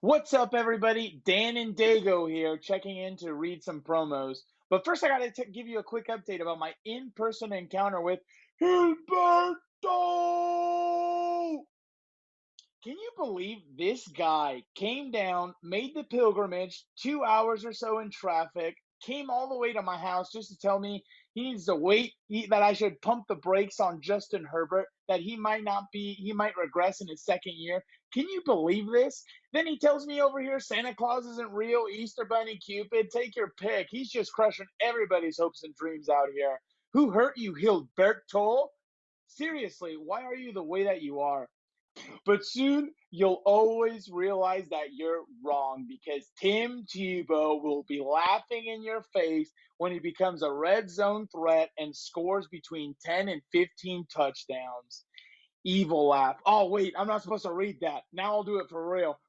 What's up, everybody? Dan and Dago here, checking in to read some promos. But first, I got to give you a quick update about my in-person encounter with Gilbert. Can you believe this guy came down, made the pilgrimage, 2 hours or so in traffic, came all the way to my house just to tell me he needs to wait, that I should pump the brakes on Justin Herbert, that he might regress in his second year. Can you believe this? Then he tells me over here Santa Claus isn't real, Easter Bunny, Cupid, take your pick. He's just crushing everybody's hopes and dreams out here. Who hurt you, Gilberto? Seriously, why are you the way that you are? But soon you'll always realize that you're wrong because Tim Tebow will be laughing in your face when he becomes a red zone threat and scores between 10 and 15 touchdowns. Evil laugh. Oh, wait, I'm not supposed to read that. Now I'll do it for real.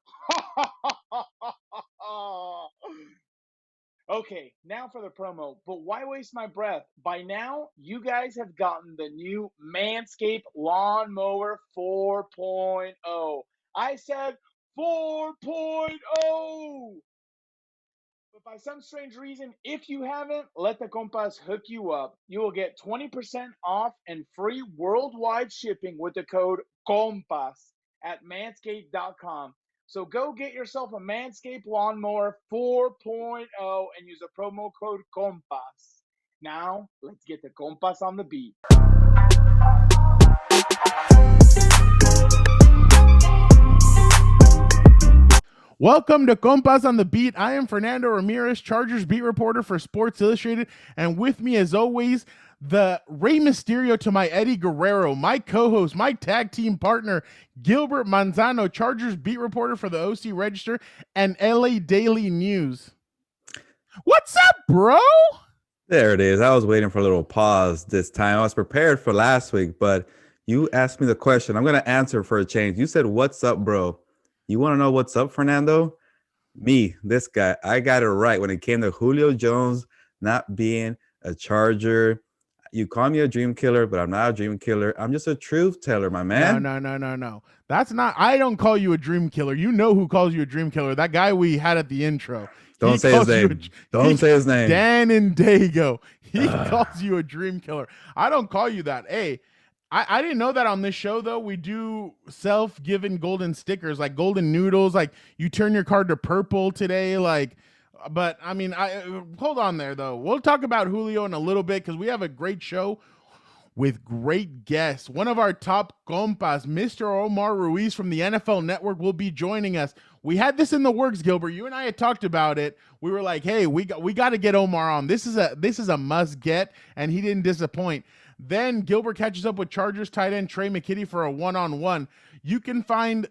Okay, now for the promo. But why waste my breath? By now, you guys have gotten the new Manscaped Lawnmower 4.0. I said 4.0! But by some strange reason, if you haven't, let the Compas hook you up. You will get 20% off and free worldwide shipping with the code COMPAS at manscaped.com. So go get yourself a Manscaped Lawnmower 4.0 and use the promo code COMPAS. Now, let's get the Compas on the beat. Welcome to Compas on the Beat. I am Fernando Ramirez, Chargers beat reporter for Sports Illustrated, and with me, as always, the Rey Mysterio to my Eddie Guerrero, my co-host, my tag team partner, Gilbert Manzano, Chargers beat reporter for the OC Register and LA Daily News. What's up, bro? There it is. I was waiting for a little pause this time. I was prepared for last week, but you asked me the question. I'm going to answer for a change. You said, "What's up, bro?" You want to know what's up, Fernando? Me, this guy, I got it right when it came to Julio Jones not being a Charger. You call me a dream killer, but I'm not a dream killer. I'm just a truth teller, my man. No. That's not, I don't call you a dream killer. You know who calls you a dream killer. That guy we had at the intro. Don't say his name. Don't say his name. Dan and Dago. He calls you a dream killer. I don't call you that. Hey, I didn't know that on this show, though. We do self-given golden stickers, like golden noodles. Like, you turn your card to purple today. Like, but, I mean, hold on there, though. We'll talk about Julio in a little bit because we have a great show with great guests. One of our top compas, Mr. Omar Ruiz from the NFL Network, will be joining us. We had this in the works, Gilbert. You and I had talked about it. We were like, hey, we got to get Omar on. This is a must get, and he didn't disappoint. Then Gilbert catches up with Chargers tight end Tre McKitty for a one-on-one. You can find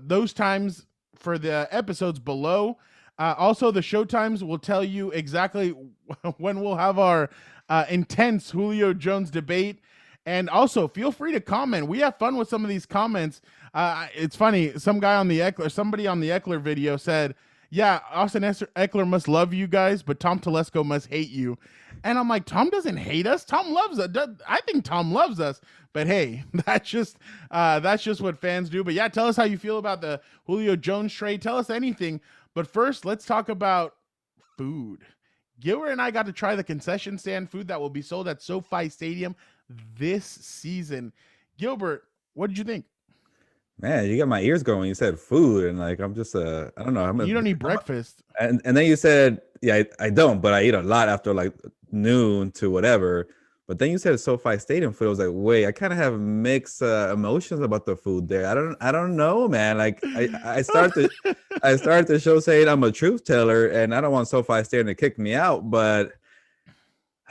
those times for the episodes below. Also, the show times will tell you exactly when we'll have our intense Julio Jones debate. And also, feel free to comment. We have fun with some of these comments. It's funny. Somebody on the Eckler video said, yeah, Austin Eckler must love you guys, but Tom Telesco must hate you. And I'm like, Tom doesn't hate us. Tom loves us. I think Tom loves us. But hey, that's just what fans do. But yeah, tell us how you feel about the Julio Jones trade. Tell us anything. But first, let's talk about food. Gilbert and I got to try the concession stand food that will be sold at SoFi Stadium this season. Gilbert, what did you think? Man, you got my ears going. You said food, and like I'm just I don't know. You don't eat breakfast. And then you said, yeah, I don't, but I eat a lot after like noon to whatever. But then you said SoFi Stadium food. I was like, wait, I kind of have mixed emotions about the food there. I don't know, man. Like I started the show saying I'm a truth teller, and I don't want SoFi Stadium to kick me out, but.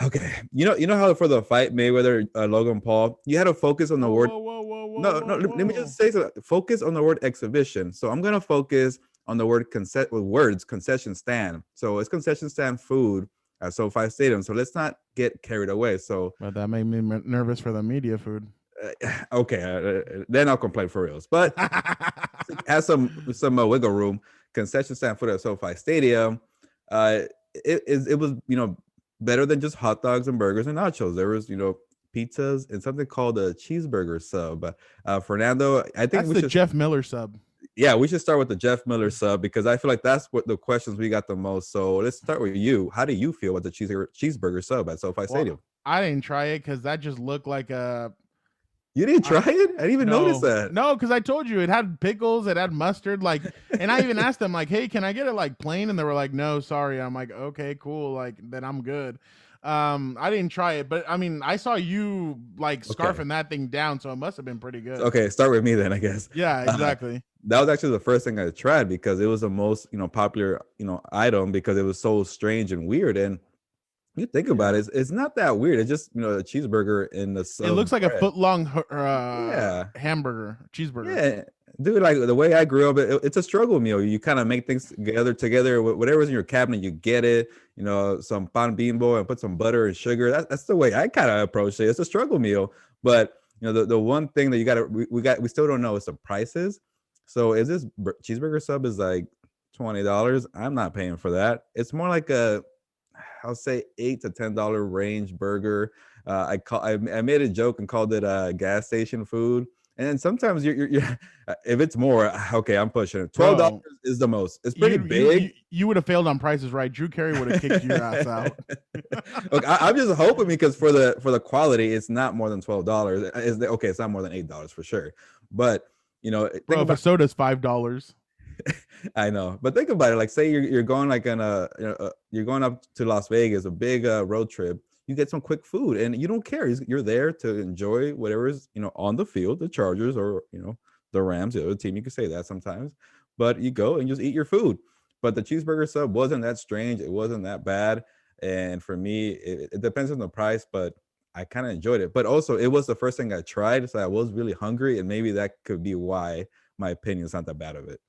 Okay, you know how for the fight Mayweather-Logan Paul, you had to focus on the word. No. Let me just say so. Focus on the word exhibition. So I'm gonna focus on the word concession stand. So it's concession stand food at SoFi Stadium. So let's not get carried away. So but that made me nervous for the media food. Okay, then I'll complain for reals. But has some wiggle room. Concession stand food at SoFi Stadium. It was better than just hot dogs and burgers and nachos. There was, pizzas and something called a cheeseburger sub. Fernando, I think that's the Jeff Miller sub. Yeah, we should start with the Jeff Miller sub because I feel like that's what the questions we got the most. So let's start with you. How do you feel about the cheeseburger sub at SoFi Stadium? I didn't try it because that just looked like a. You didn't try it? I didn't even notice that. No, because I told you it had pickles, it had mustard, like, and I even asked them like, "Hey, can I get it like plain?" And they were like, "No, sorry." I'm like, "Okay, cool, like then I'm good." I didn't try it, but I mean, I saw you like scarfing that thing down, so it must have been pretty good. Okay, start with me then, I guess. Yeah, exactly. That was actually the first thing I tried because it was the most, popular, item because it was so strange and weird. And you think about it, it's not that weird. It's just, a cheeseburger in the sub. It looks like bread. a foot-long hamburger, cheeseburger. Yeah, dude, like the way I grew up, it's a struggle meal. You kind of make things together. Whatever's in your cabinet, you get it. Some pan bimbo and put some butter and sugar. That's the way I kind of approach it. It's a struggle meal. But, the one thing that we still don't know is the prices. So if this cheeseburger sub is like $20, I'm not paying for that. It's more like I'll say $8 to $10 range burger. I made a joke and called it gas station food. And then sometimes you're if it's more, okay, I'm pushing it. $12 is the most. It's pretty big. You would have failed on Price is Right. Drew Carey would have kicked your ass out. Look, I'm just hoping because for the quality, it's not more than $12. It's not more than $8 for sure. But bro, if a soda's $5. I know, but think about it. Like, say you're going like you're going up to Las Vegas, a big road trip. You get some quick food, and you don't care. You're there to enjoy whatever is on the field, the Chargers or the Rams, the other team. You can say that sometimes, but you go and just eat your food. But the cheeseburger sub wasn't that strange. It wasn't that bad, and for me, it depends on the price, but I kind of enjoyed it. But also, it was the first thing I tried, so I was really hungry, and maybe that could be why my opinion is not that bad of it.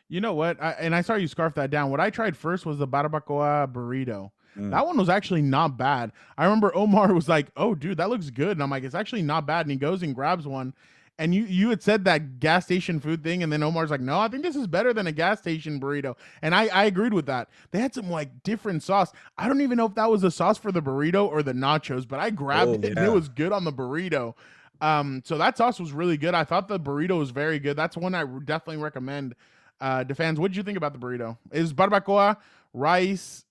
You know what? I saw you scarf that down. What I tried first was the barbacoa burrito. That one was actually not bad. I remember Omar was like, "Oh, dude, that looks good." And I'm like, "It's actually not bad." And he goes and grabs one. And you had said that gas station food thing. And then Omar's like, "No, I think this is better than a gas station burrito." And I agreed with that. They had some like different sauce. I don't even know if that was the sauce for the burrito or the nachos, but I grabbed it and it was good on the burrito. So that sauce was really good. I thought the burrito was very good. That's one I definitely recommend. The fans, what did you think about the burrito? It was barbacoa, rice,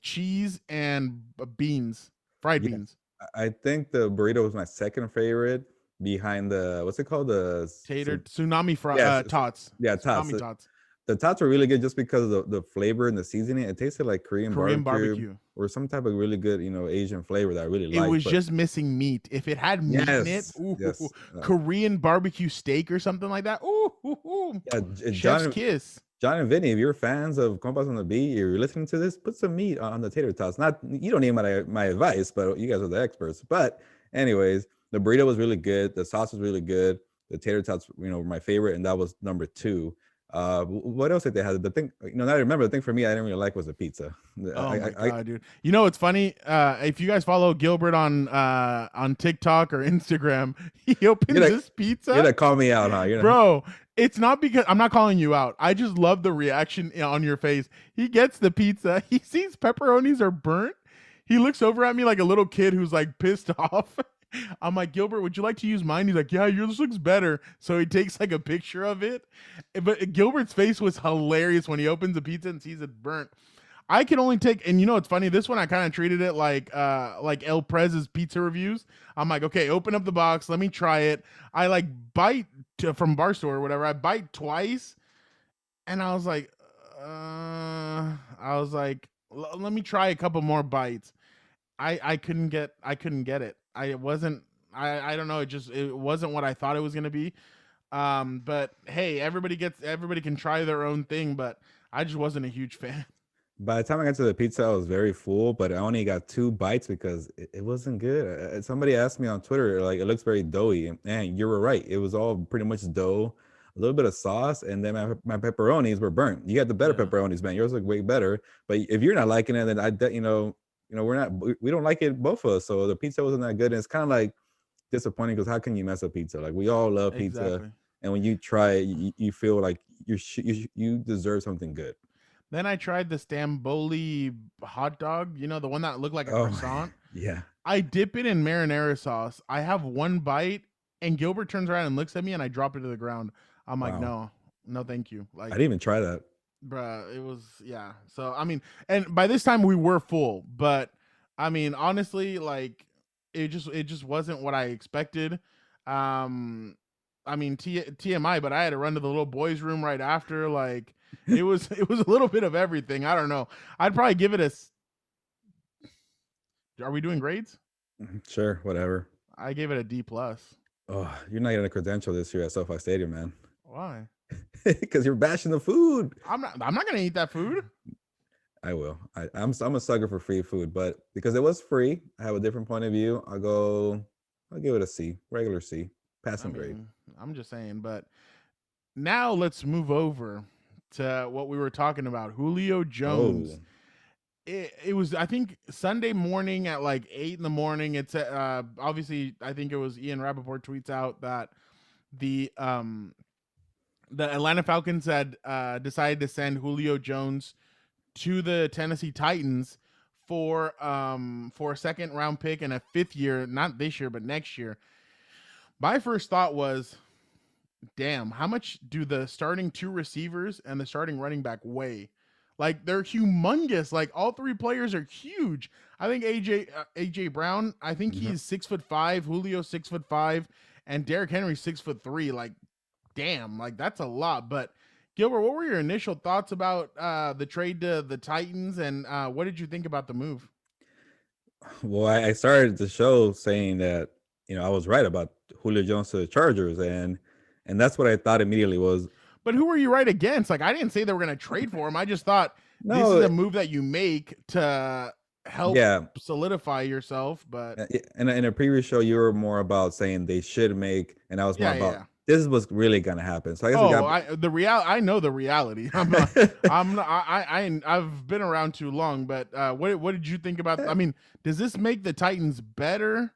cheese, and beans, fried beans. I think the burrito was my second favorite behind the, what's it called? The tsunami tots. Yeah, tots. The tots were really good just because of the flavor and the seasoning. It tasted like Korean barbecue or some type of really good, Asian flavor that I really liked. It was just missing meat. If it had meat in it, Korean barbecue steak or something like that. Chef's kiss. John and Vinny, if you're fans of Compas on the Beat, you're listening to this, put some meat on the tater tots. You don't need my advice, but you guys are the experts. But anyways, the burrito was really good. The sauce was really good. The tater tots, were my favorite, and that was number 2. What else did they have? The thing, now I remember the thing for me I didn't really like was the pizza. My God, dude. It's funny. If you guys follow Gilbert on TikTok or Instagram, he opens this pizza. You're gonna call me out, huh? Bro, it's not because I'm not calling you out. I just love the reaction on your face. He gets the pizza. He sees pepperonis are burnt. He looks over at me like a little kid who's like pissed off. I'm like, "Gilbert, would you like to use mine?" He's like, "Yeah, yours looks better." So he takes like a picture of it. But Gilbert's face was hilarious when he opens the pizza and sees it burnt. I can only take, and it's funny, this one I kind of treated it like El Prez's pizza reviews. I'm like, okay, open up the box, let me try it. I like bite from Barstool or whatever. I bite twice, and I was like, let me try a couple more bites. I couldn't get it. I don't know. It wasn't what I thought it was going to be. But hey, everybody can try their own thing, but I just wasn't a huge fan. By the time I got to the pizza, I was very full, but I only got 2 bites because it wasn't good. Somebody asked me on Twitter, like, it looks very doughy. And you were right. It was all pretty much dough, a little bit of sauce, and then my pepperonis were burnt. You got the better pepperonis, man. Yours look way better. But if you're not liking it, then we don't like it, both of us. So the pizza wasn't that good. And it's kind of like disappointing because how can you mess up pizza? Like, we all love pizza. Exactly. And when you try it, you feel like you deserve something good. Then I tried the Stromboli hot dog, the one that looked like a croissant. Yeah. I dip it in marinara sauce. I have one bite, and Gilbert turns around and looks at me, and I drop it to the ground. I'm like, no, No, thank you. I Like, didn't even try that. bruh, it was, yeah. So I mean, and by this time we were full, but I mean, honestly, like, it just wasn't what I expected. Um, I mean, TMI, but I had to run to the little boys' room right after. Like, it was it was a little bit of everything. I don't know. I'd probably give it a. Are we doing grades? Sure, whatever. I gave it a D plus. Oh, you're not getting a credential this year at SoFi Stadium, man. Why? Because you're bashing the food. I'm not gonna eat that food. I will. I'm a sucker for free food, but because it was free, I have a different point of view. I'll give it a C, regular C, I passing grade. mean, I'm just saying. But now let's move over to what we were talking about. Julio Jones. Oh, It was, I think, Sunday morning at like 8 in the morning. It's obviously, I think it was Ian Rappaport tweets out that the Atlanta Falcons had decided to send Julio Jones to the Tennessee Titans for a second round pick and a fifth year, not this year but next year. My first thought was, damn, how much do the starting two receivers and the starting running back weigh? Like, they're humongous. Like, all three players are huge. I think AJ Brown, I think mhm. he's 6'5", Julio 6'5", and Derrick Henry 6'3". Like, damn, like that's a lot. But Gilbert, what were your initial thoughts about the trade to the Titans, and what did you think about the move? Well, I started the show saying that I was right about Julio Jones to the Chargers, and that's what I thought immediately was But who were you right against? Like, I didn't say they were going to trade for him. I just thought this is no, a move that you make to help yeah. solidify yourself. But In a previous show, you were more about saying they should make, and I was more yeah, yeah, about yeah. this was really gonna happen. So I guess we Oh, got. I know the reality. I'm not, I've been around too long. But what did you think about? I mean, does this make the Titans better?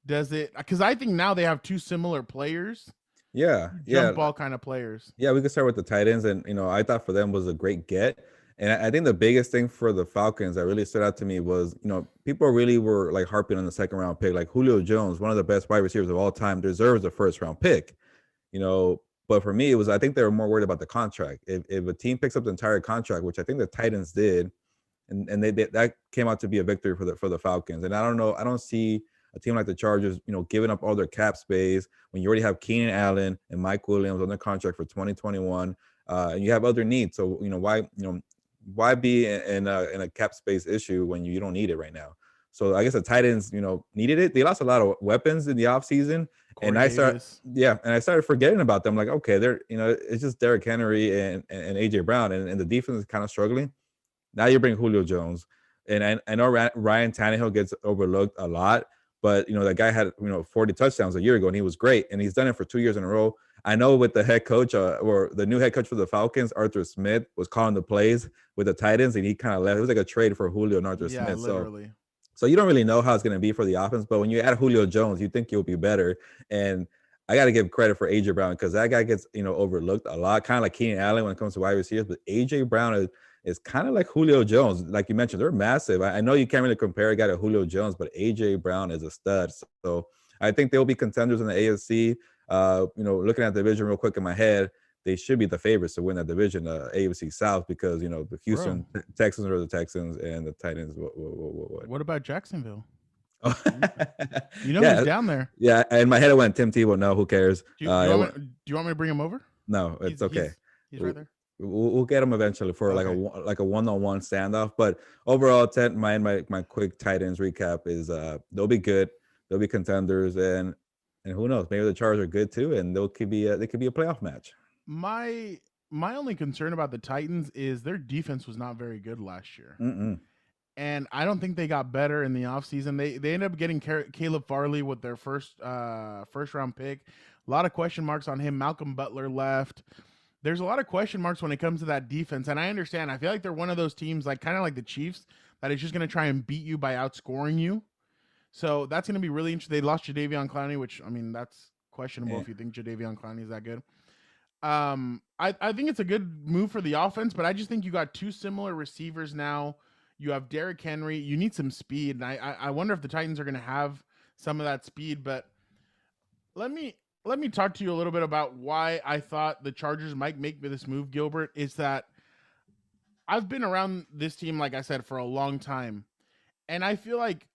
Does it? Because I think now they have two similar players, Yeah, jump yeah. ball kind of players. Yeah, we could start with the tight ends, and I thought for them was a great get, and I think the biggest thing for the Falcons that really stood out to me was people really were like harping on the second round pick, like Julio Jones, one of the best wide receivers of all time, deserves a first round pick, you know. But for me, it was I think they were more worried about the contract. If a team picks up the entire contract, which I think the Titans did, and they that came out to be a victory for the Falcons. And I don't know, I don't see a team like the Chargers, giving up all their cap space when you already have Keenan Allen and Mike Williams on their contract for 2021, and you have other needs. So why be in a cap space issue when you don't need it right now? So I guess the Titans, needed it. They lost a lot of weapons in the offseason. And Corey Davis. I started forgetting about them. Like, okay, they're, it's just Derrick Henry and AJ Brown, and the defense is kind of struggling. Now you bring Julio Jones, and I know Ryan Tannehill gets overlooked a lot, but that guy had 40 touchdowns a year ago, and he was great, and he's done it for 2 years in a row. I know with the head coach or the new head coach for the Falcons, Arthur Smith, was calling the plays with the Titans, and he kind of left. It was like a trade for Julio and Arthur Yeah, Smith. literally. So you don't really know how it's going to be for the offense, but when you add Julio Jones, you think you'll be better. And I got to give credit for AJ Brown because that guy gets overlooked a lot, kind of like Keenan Allen when it comes to wide receivers. But AJ Brown is kind of like Julio Jones. Like you mentioned, they're massive. I know you can't really compare a guy to Julio Jones, but AJ Brown is a stud. So I think they'll be contenders in the AFC. Looking at the division real quick in my head, they should be the favorites to win that division, AFC South, because the Houston Texans are the Texans and the Titans. What about Jacksonville? Oh. Who's down there? Yeah, in my head I went Tim Tebow. No, who cares? Do you want me to bring him over? No, it's okay. He's right there. We'll get him eventually for like a one-on-one standoff. But overall, my quick Titans recap is they'll be good. They'll be contenders, and who knows? Maybe the Chargers are good too, and they could be a playoff match. My only concern about the Titans is their defense was not very good last year. And I don't think they got better in the offseason. They ended up getting Caleb Farley with their first round pick. A lot of question marks on him. Malcolm Butler left. There's a lot of question marks when it comes to that defense. And I understand. I feel like they're one of those teams, like kind of like the Chiefs, that is just going to try and beat you by outscoring you. So that's going to be really interesting. They lost Jadeveon Clowney, which, I mean, that's questionable if you think Jadeveon Clowney is that good. I think it's a good move for the offense, but I just think you got two similar receivers now. You have Derrick Henry. You need some speed, and I wonder if the Titans are going to have some of that speed. But let me let me talk to you a little bit about why I thought the Chargers might make this move, Gilbert. Is that I've been around this team, like I said, for a long time, and I feel like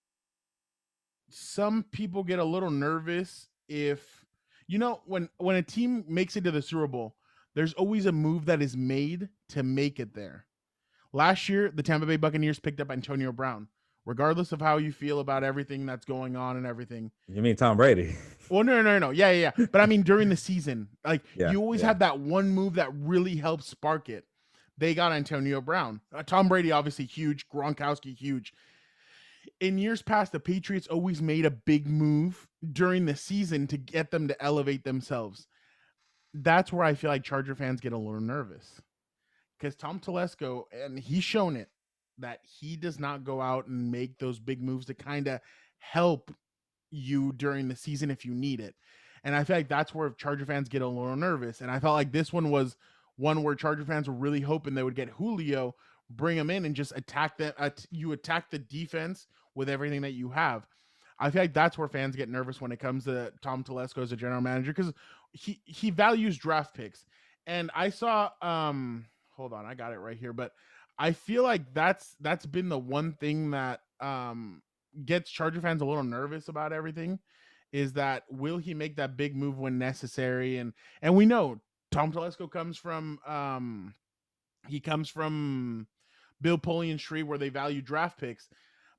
some people get a little nervous if when a team makes it to the Super Bowl, there's always a move that is made to make it there. Last year, the Tampa Bay Buccaneers picked up Antonio Brown. Regardless of how you feel about everything that's going on and everything. You mean Tom Brady? Well, no. Yeah. But I mean, during the season, like Yeah, you always yeah. have that one move that really helps spark it. They got Antonio Brown. Tom Brady, obviously huge. Gronkowski, huge. In years past, the Patriots always made a big move during the season to get them to elevate themselves. That's where I feel like Charger fans get a little nervous. Because Tom Telesco, and he's shown it, that he does not go out and make those big moves to kind of help you during the season if you need it. And I feel like that's where Charger fans get a little nervous. And I felt like this one was one where Charger fans were really hoping they would get Julio, bring him in, and just attack them. You attack the defense with everything that you have. I feel like that's where fans get nervous when it comes to Tom Telesco as a general manager, because he values draft picks. And I saw hold on, I got it right here, but I feel like that's been the one thing that gets Charger fans a little nervous about everything, is that will he make that big move when necessary? And we know Tom Telesco comes from Bill Polian's tree where they value draft picks.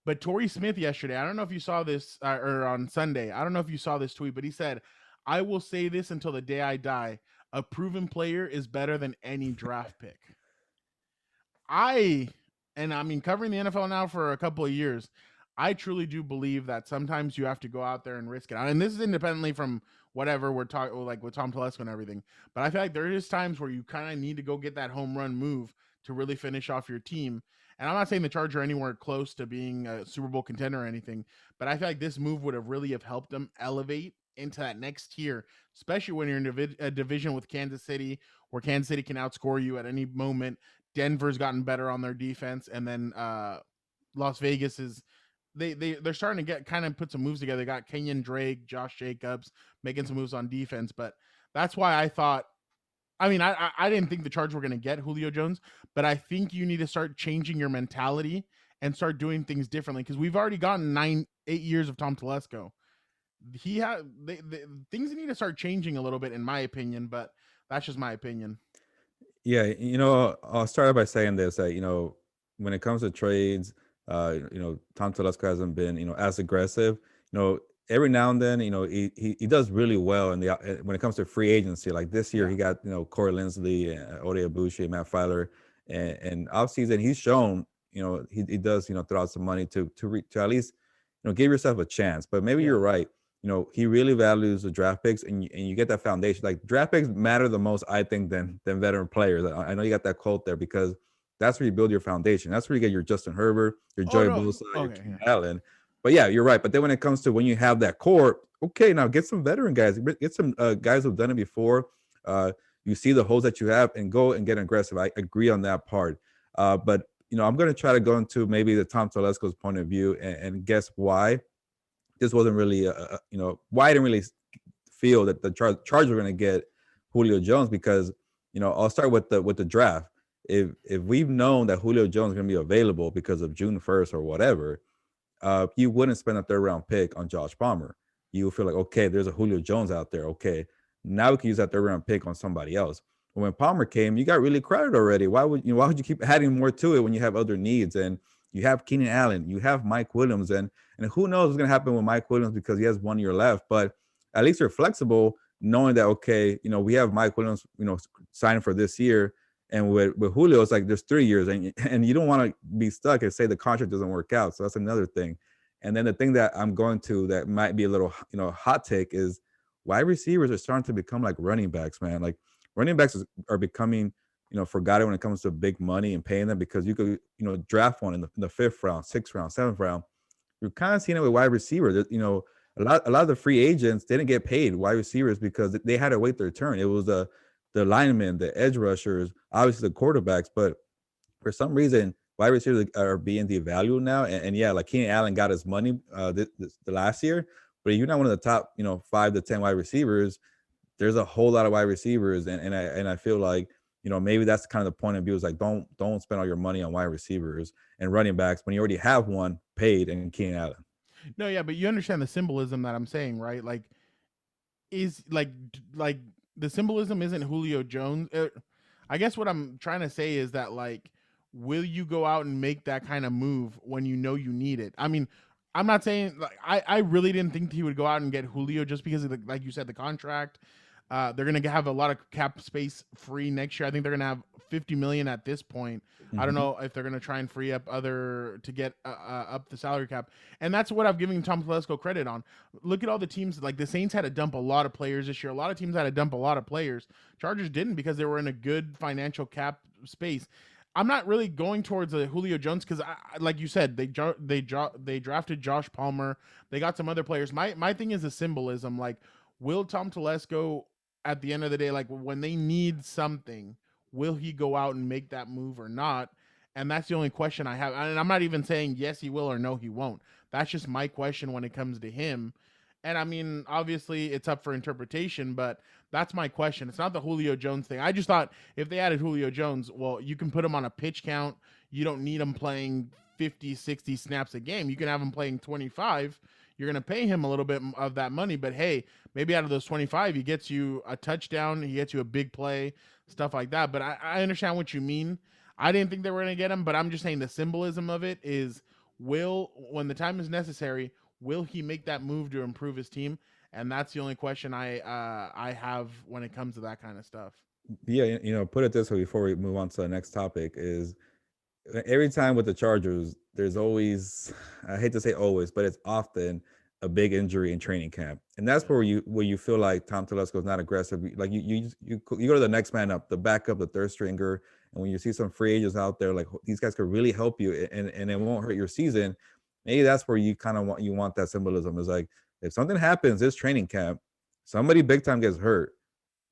But Torrey Smith yesterday, I don't know if you saw this, or on Sunday, I don't know if you saw this tweet, but he said, "I will say this until the day I die: a proven player is better than any draft pick." I mean, covering the NFL now for a couple of years, I truly do believe that sometimes you have to go out there and risk it. And this is independently from whatever we're talking, like with Tom Telesco and everything. But I feel like there is times where you kind of need to go get that home run move to really finish off your team. And I'm not saying the Chargers are anywhere close to being a Super Bowl contender or anything, but I feel like this move would have really have helped them elevate into that next tier, especially when you're in a division with Kansas City, where Kansas City can outscore you at any moment. Denver's gotten better on their defense, and then Las Vegas is they're starting to get kind of put some moves together. They got Kenyon Drake, Josh Jacobs making some moves on defense, but that's why I thought. I mean, I didn't think the Chargers were going to get Julio Jones, but I think you need to start changing your mentality and start doing things differently, because we've already gotten 8 years of Tom Telesco. Things need to start changing a little bit, in my opinion, but that's just my opinion. Yeah, I'll start by saying this, that, when it comes to trades, Tom Telesco hasn't been, as aggressive. Every now and then, he does really well when it comes to free agency. Like this year, he got, Corey Linsley, Ode Abushi, Matt Filer, and offseason, he's shown, he does, throw out some money to at least, give yourself a chance. But maybe you're right. He really values the draft picks, and you get that foundation. Like draft picks matter the most, I think, than veteran players. I know you got that quote there, because that's where you build your foundation. That's where you get your Justin Herbert, your Joey Bosa, your Keenan Allen. But yeah, you're right. But then when it comes to when you have that core, okay, now get some veteran guys, get some guys who've done it before. You see the holes that you have, and go and get aggressive. I agree on that part. But I'm going to try to go into maybe the Tom Telesco's point of view and guess why this wasn't really, why I didn't really feel that the Chargers were going to get Julio Jones, because, I'll start with the draft. If we've known that Julio Jones is going to be available because of June 1st or whatever, you wouldn't spend a 3rd round pick on Josh Palmer. You feel like, okay, there's a Julio Jones out there. Okay, now we can use that 3rd round pick on somebody else. But when Palmer came, you got really crowded already. Why would you keep adding more to it when you have other needs? And you have Keenan Allen, you have Mike Williams, and who knows what's going to happen with Mike Williams, because he has 1 year left. But at least you're flexible, knowing that, okay, we have Mike Williams, signing for this year. And with Julio, it's like there's 3 years, and you don't want to be stuck and say the contract doesn't work out. So that's another thing. And then the thing that I'm going to that might be a little, hot take is wide receivers are starting to become like running backs, man. Like running backs are becoming, forgotten when it comes to big money and paying them, because you could, draft one in the 5th round, 6th round, 7th round. You're kind of seeing it with wide receivers. A lot of the free agents didn't get paid wide receivers because they had to wait their turn. It was the linemen, the edge rushers, obviously the quarterbacks, but for some reason, wide receivers are being devalued now. And yeah, like Keenan Allen got his money the last year, but you're not one of the top, 5 to 10 wide receivers. there's a whole lot of wide receivers, and I feel like, maybe that's kind of the point of view, is like, don't spend all your money on wide receivers and running backs when you already have one paid in Keenan Allen. No, yeah, but you understand the symbolism that I'm saying, right? Like, is like the symbolism isn't Julio Jones. I guess what I'm trying to say is that, like, will you go out and make that kind of move when you know you need it? I mean, I'm not saying, like, I really didn't think he would go out and get Julio just because of like you said, the contract. They're gonna have a lot of cap space free next year. I think they're gonna have 50 million at this point. I don't know if they're gonna try and free up other to get up the salary cap, and that's what I've given Tom Telesco credit on. Look at all the teams. Like, the Saints had to dump a lot of players this year. A lot of teams had to dump a lot of players. Chargers didn't, because they were in a good financial cap space. I'm not really going towards a Julio Jones because, like you said, they drafted Josh Palmer. They got some other players. My thing is the symbolism. Like, will Tom Telesco, at the end of the day, like, when they need something, will he go out and make that move or not? And that's the only question I have. And I'm not even saying yes he will or no he won't. That's just my question when it comes to him. And I mean, obviously it's up for interpretation, but that's my question. It's not the Julio Jones thing. I just thought if they added Julio Jones, well, you can put him on a pitch count. You don't need him playing 50, 60 snaps a game. You can have him playing 25. You're going to pay him a little bit of that money, but hey, maybe out of those 25, he gets you a touchdown, he gets you a big play, stuff like that. But I understand what you mean. I didn't think they were going to get him, but I'm just saying the symbolism of it is, when the time is necessary, will he make that move to improve his team? And that's the only question I have when it comes to that kind of stuff. Yeah, put it this way before we move on to the next topic, is every time with the Chargers, there's always, I hate to say always, but it's often a big injury in training camp. And that's where you feel like Tom Telesco is not aggressive. Like, you go to the next man up, the backup, the third stringer. And when you see some free agents out there, like, these guys could really help you and it won't hurt your season, maybe that's where you kind of want that symbolism. Is like, if something happens this training camp, somebody big time gets hurt,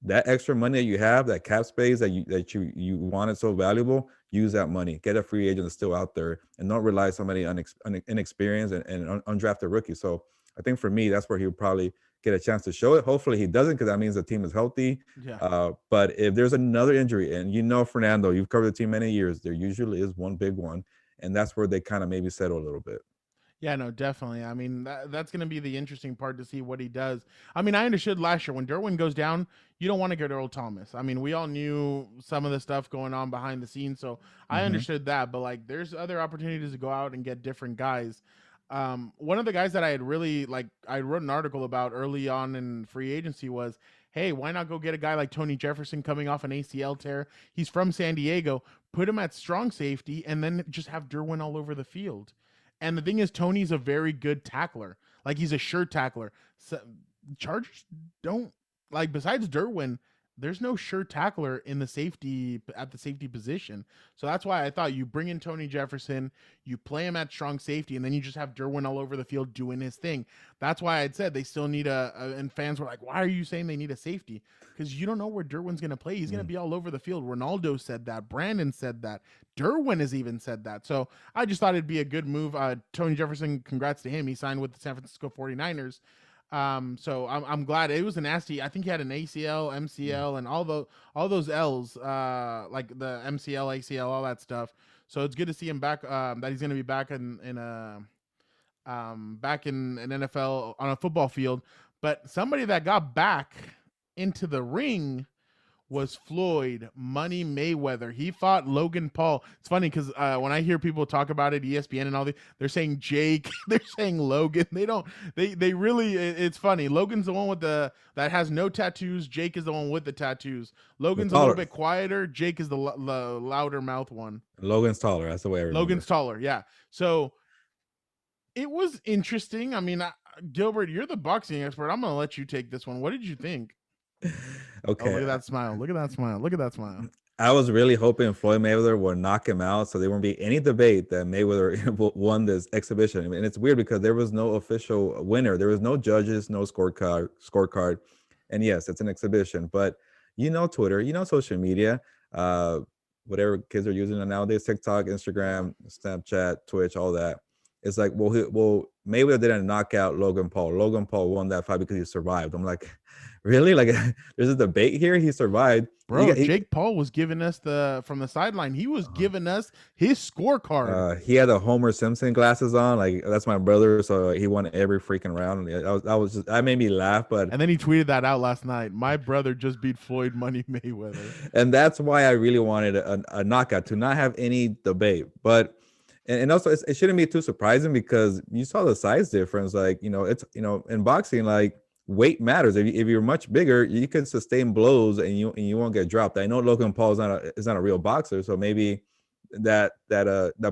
that extra money that you have, that cap space that you wanted so valuable, use that money. Get a free agent that's still out there, and don't rely on somebody inexperienced and undrafted rookie. So I think for me, that's where he'll probably get a chance to show it. Hopefully he doesn't, because that means the team is healthy. Yeah. But if there's another injury, and Fernando, you've covered the team many years, there usually is one big one, and that's where they kind of maybe settle a little bit. Yeah, no, definitely. I mean, that's going to be the interesting part, to see what he does. I mean, I understood last year when Derwin goes down, you don't want to get Earl Thomas. I mean, we all knew some of the stuff going on behind the scenes, so I understood that. But, like, there's other opportunities to go out and get different guys. One of the guys that I had really, like, I wrote an article about early on in free agency was, hey, why not go get a guy like Tony Jefferson coming off an ACL tear? He's from San Diego. Put him at strong safety, and then just have Derwin all over the field. And the thing is, Tony's a very good tackler. Like, he's a sure tackler. So Chargers don't, like, besides Derwin, there's no sure tackler at the safety position. So that's why I thought you bring in Tony Jefferson, you play him at strong safety, and then you just have Derwin all over the field doing his thing. That's why I'd said they still need and fans were like, why are you saying they need a safety? Because you don't know where Derwin's going to play. He's going to be all over the field. Ronaldo said that. Brandon said that. Derwin has even said that. So I just thought it'd be a good move. Tony Jefferson, congrats to him. He signed with the San Francisco 49ers. So I'm glad. It was a nasty. I think he had an ACL, MCL, and all those L's, like the MCL, ACL, all that stuff. So it's good to see him back. That he's going to be back in an NFL on a football field. But somebody that got back into the ring was Floyd Money Mayweather. He fought Logan Paul. It's funny because when I hear people talk about it, ESPN and all they're saying Jake, they're saying Logan. They really, it's funny. Logan's the one with that has no tattoos. Jake is the one with the tattoos. Logan's a little bit quieter. Jake is the louder mouth one. Logan's taller. That's the way I remember. Logan's taller. Yeah. So it was interesting. I mean, Gilbert, you're the boxing expert. I'm going to let you take this one. What did you think? Okay. Oh, look at that smile. Look at that smile. Look at that smile. I was really hoping Floyd Mayweather would knock him out, so there won't be any debate that Mayweather won this exhibition. I mean, it's weird because there was no official winner. There was no judges, no scorecard. And yes, it's an exhibition. But Twitter, social media, whatever kids are using nowadays, TikTok, Instagram, Snapchat, Twitch, all that. It's like, well, Mayweather didn't knock out Logan Paul. Logan Paul won that fight because he survived. I'm like, Really? Like, there's a debate here. He survived. Bro, Jake Paul was giving us from the sideline. He was giving us his scorecard. He had the Homer Simpson glasses on. Like, that's my brother, so he won every freaking round. That made me laugh. But and then he tweeted that out last night. My brother just beat Floyd Money Mayweather, and that's why I really wanted a knockout, to not have any debate. But and also it shouldn't be too surprising, because you saw the size difference. Like, it's in boxing, like, weight matters. If you're much bigger, you can sustain blows and you won't get dropped. I know Logan Paul is not a real boxer, so maybe that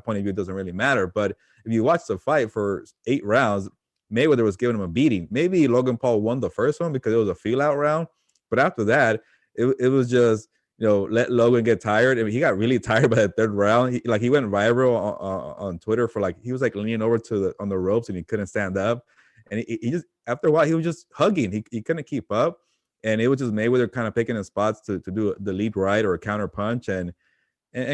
point of view doesn't really matter. But if you watch the fight for 8 rounds, Mayweather was giving him a beating. Maybe Logan Paul won the first one because it was a feel out round, but after that, it was just, let Logan get tired. I mean, he got really tired by the 3rd round. He went viral on Twitter for, like, he was like leaning over on the ropes and he couldn't stand up. And he just, after a while, he was just hugging. He couldn't keep up. And it was just Mayweather kind of picking his spots to do the lead right or a counter punch. And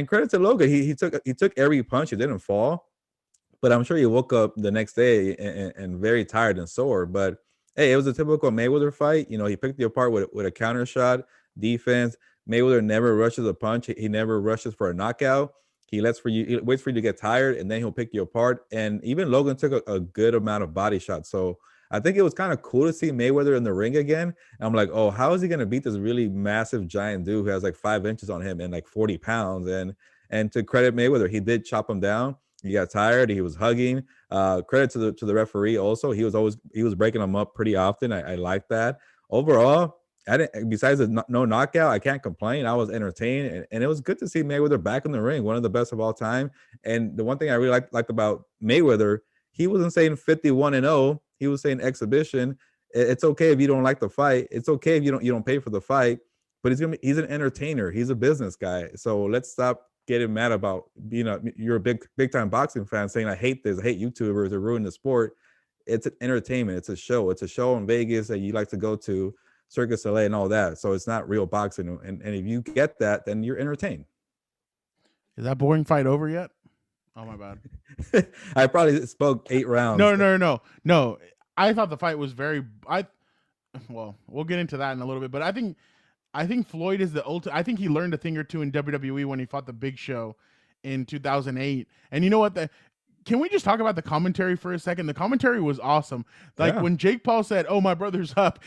credit to Logan. He took every punch. He didn't fall. But I'm sure he woke up the next day and very tired and sore. But hey, it was a typical Mayweather fight. He picked you apart with a counter shot, defense. Mayweather never rushes a punch. He never rushes for a knockout. He waits for you to get tired, and then he'll pick you apart. And even Logan took a good amount of body shots. So I think it was kind of cool to see Mayweather in the ring again. And I'm like, oh, how is he going to beat this really massive giant dude who has like 5 inches on him and like 40 pounds? And to credit Mayweather, he did chop him down. He got tired. He was hugging. Credit to the referee also. He was breaking him up pretty often. I like that. Overall, besides the no knockout, I can't complain. I was entertained, and it was good to see Mayweather back in the ring, one of the best of all time. And the one thing I really liked about Mayweather, he wasn't saying 51-0. He was saying exhibition. It's okay if you don't like the fight. It's okay if you don't pay for the fight. But he's an entertainer. He's a business guy. So let's stop getting mad about you're a big time boxing fan saying I hate this, I hate YouTubers, they're ruining the sport. It's an entertainment. It's a show. It's a show in Vegas that you like to go to. Circus LA and all that. So it's not real boxing. And if you get that, then you're entertained. Is that boring fight over yet? Oh, my bad. I probably spoke 8 rounds. No. I thought the fight was well, we'll get into that in a little bit, but I think Floyd is the ultimate. I think he learned a thing or two in WWE when he fought the Big Show in 2008. And you know what? Can we just talk about the commentary for a second? The commentary was awesome. Like when Jake Paul said, "Oh, my brother's up,"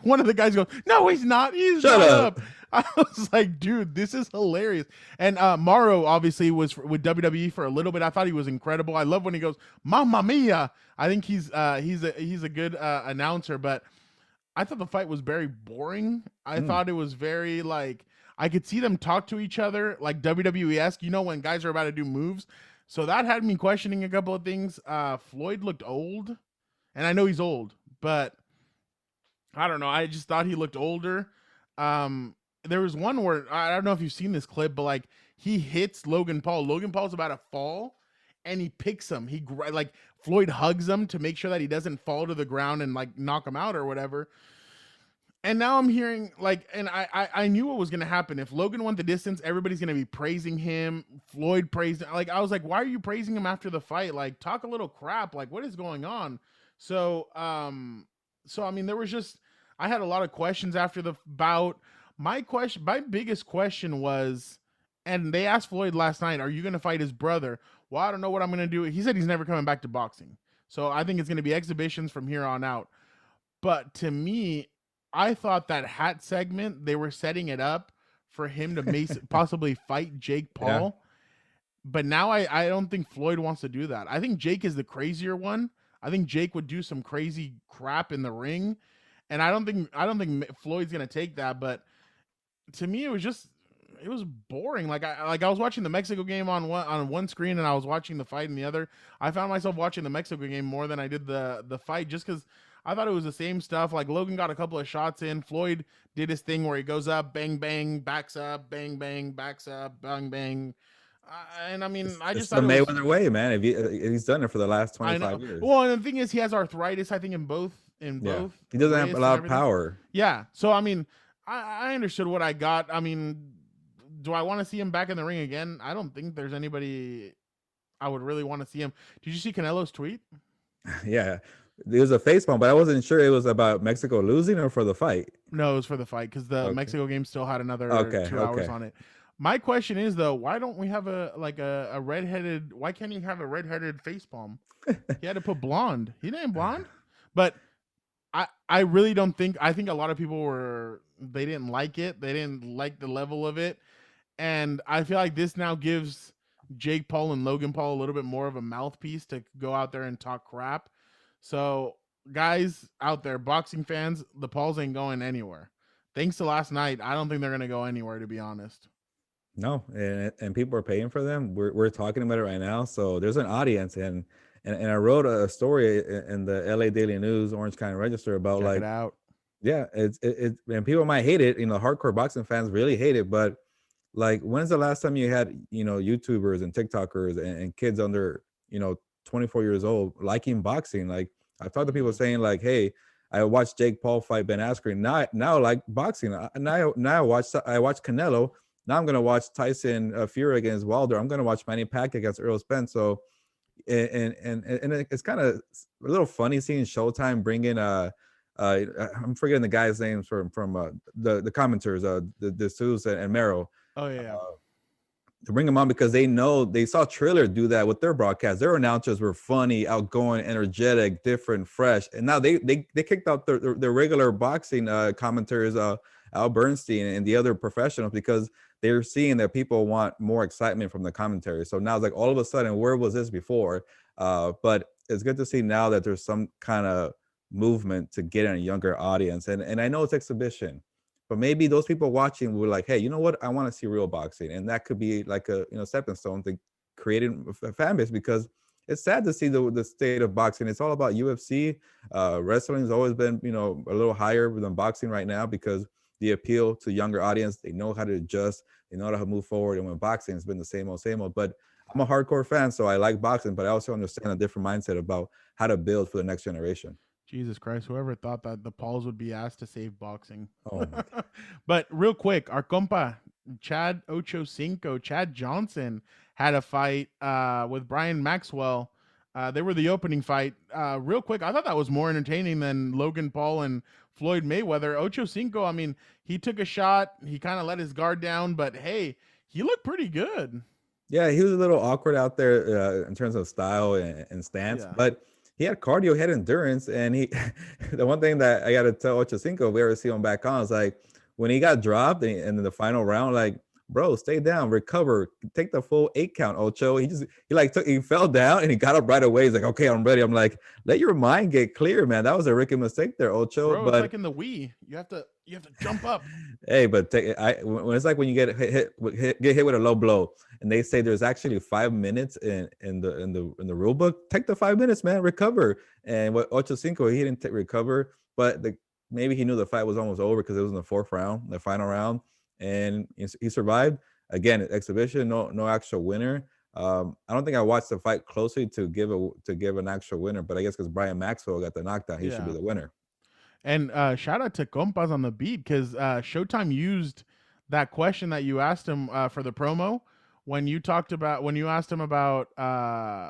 one of the guys goes, "No, he's not. He's not up." I was like, dude, this is hilarious. And Mauro obviously was with WWE for a little bit. I thought he was incredible. I love when he goes, "Mamma mia." I think he's a good announcer, but I thought the fight was very boring. I thought it was very like I could see them talk to each other like WWE-esque, when guys are about to do moves. So that had me questioning a couple of things. Floyd looked old, and I know he's old, but I don't know. I just thought he looked older. There was one where I don't know if you've seen this clip, but like he hits Logan Paul. Logan Paul's about to fall, and he picks him. Like Floyd hugs him to make sure that he doesn't fall to the ground and like knock him out or whatever. And now I'm hearing and I knew what was going to happen. If Logan won the distance, everybody's going to be praising him. Floyd praised him. Like, I was like, why are you praising him after the fight? Like, talk a little crap. Like, what is going on? So, I mean, I had a lot of questions after the bout. My biggest question was, and they asked Floyd last night, are you going to fight his brother? Well, I don't know what I'm going to do. He said he's never coming back to boxing. So I think it's going to be exhibitions from here on out. But to me, I thought that hat segment, they were setting it up for him to possibly fight Jake Paul. Yeah. But now I don't think Floyd wants to do that. I think Jake is the crazier one. I think Jake would do some crazy crap in the ring. And I don't think Floyd's going to take that. But to me, it was boring. Like I was watching the Mexico game on one screen and I was watching the fight in the other. I found myself watching the Mexico game more than I did the fight just because I thought it was the same stuff. Like Logan got a couple of shots in. Floyd did his thing where he goes up, bang, bang, backs up, bang, bang, backs up, bang, bang. And I mean, it's the Mayweather way, man. If he's done it for the last 25 years. Well, and the thing is, he has arthritis, I think, in both. He doesn't have a lot of power. Yeah. So, I mean, I understood what I got. I mean, do I want to see him back in the ring again? I don't think there's anybody I would really want to see him. Did you see Canelo's tweet? Yeah. It was a face palm, but I wasn't sure it was about Mexico losing or for the fight. No, it was for the fight because the Okay. Mexico game still had another Okay. 2 hours Okay. on it. My question is though, why don't we have a redheaded? Why can't he have a redheaded face palm? He had to put blonde. He didn't blonde, but I really don't think. I think a lot of people they didn't like it. They didn't like the level of it, and I feel like this now gives Jake Paul and Logan Paul a little bit more of a mouthpiece to go out there and talk crap. So, guys out there, boxing fans, the Pauls ain't going anywhere. Thanks to last night, I don't think they're gonna go anywhere. To be honest. No, and people are paying for them. We're talking about it right now, so there's an audience, and I wrote a story in the LA Daily News Orange County Register about Check like, it out. yeah, and people might hate it, hardcore boxing fans really hate it, but like, when's the last time you had, YouTubers and TikTokers and kids under, 24 years old liking boxing? Like, I've talked to people saying like, hey, I watched Jake Paul fight Ben Askren. Now I like boxing. Now I watched Canelo. Now I'm gonna watch Tyson Fury against Wilder. I'm gonna watch Manny Pacquiao against Earl Spence. So, and it's kind of a little funny seeing Showtime bring in I'm forgetting the guy's names from the commenters, the Seuss and Merrill. Oh yeah. To bring them on because they saw Triller do that with their broadcast. Their announcers were funny, outgoing, energetic, different, fresh, and now they kicked out their regular boxing commentators, Al Bernstein and the other professionals, because they're seeing that people want more excitement from the commentary. So now it's like all of a sudden, where was this before? But it's good to see now that there's some kind of movement to get in a younger audience, and I know it's exhibition. But maybe those people watching were like, hey, you know what? I want to see real boxing. And that could be like a stepping stone to creating a fan base, because it's sad to see the state of boxing. It's all about UFC. Wrestling has always been, a little higher than boxing right now because the appeal to younger audience, they know how to adjust, they know how to move forward. And when boxing has been the same old. But I'm a hardcore fan, so I like boxing, but I also understand a different mindset about how to build for the next generation. Jesus Christ, whoever thought that the Pauls would be asked to save boxing. Oh, But real quick, our compa, Chad Johnson, had a fight with Brian Maxwell. They were the opening fight. Real quick, I thought that was more entertaining than Logan Paul and Floyd Mayweather. Ocho Cinco, I mean, he took a shot. He kind of let his guard down, but hey, he looked pretty good. yeah, he was a little awkward out there in terms of style and stance, Yeah. but he had cardio, he had endurance, and he. The one thing that I got to tell Ocho Cinco, if we ever see him back on, is like when he got dropped in the final round, like, bro, stay down, recover, take the full 8 count, Ocho. He fell down and he got up right away. He's like, okay, I'm ready. I'm like, let your mind get clear, man. That was a rookie mistake there, Ocho. Bro, but it's like in the Wii. You have to jump up. hey, but when it's like when you get hit with a low blow, and they say there's actually 5 minutes in the rule book. Take the 5 minutes, man. Recover. And what Ocho Cinco, he didn't recover, but maybe he knew the fight was almost over because it was in the 4th round, the final round, and he survived. Again, exhibition, no actual winner. I don't think I watched the fight closely to give an actual winner, but I guess because Brian Maxwell got the knockdown, he should be the winner. And shout out to Compas on the beat, because Showtime used that question that you asked him for the promo when you asked him about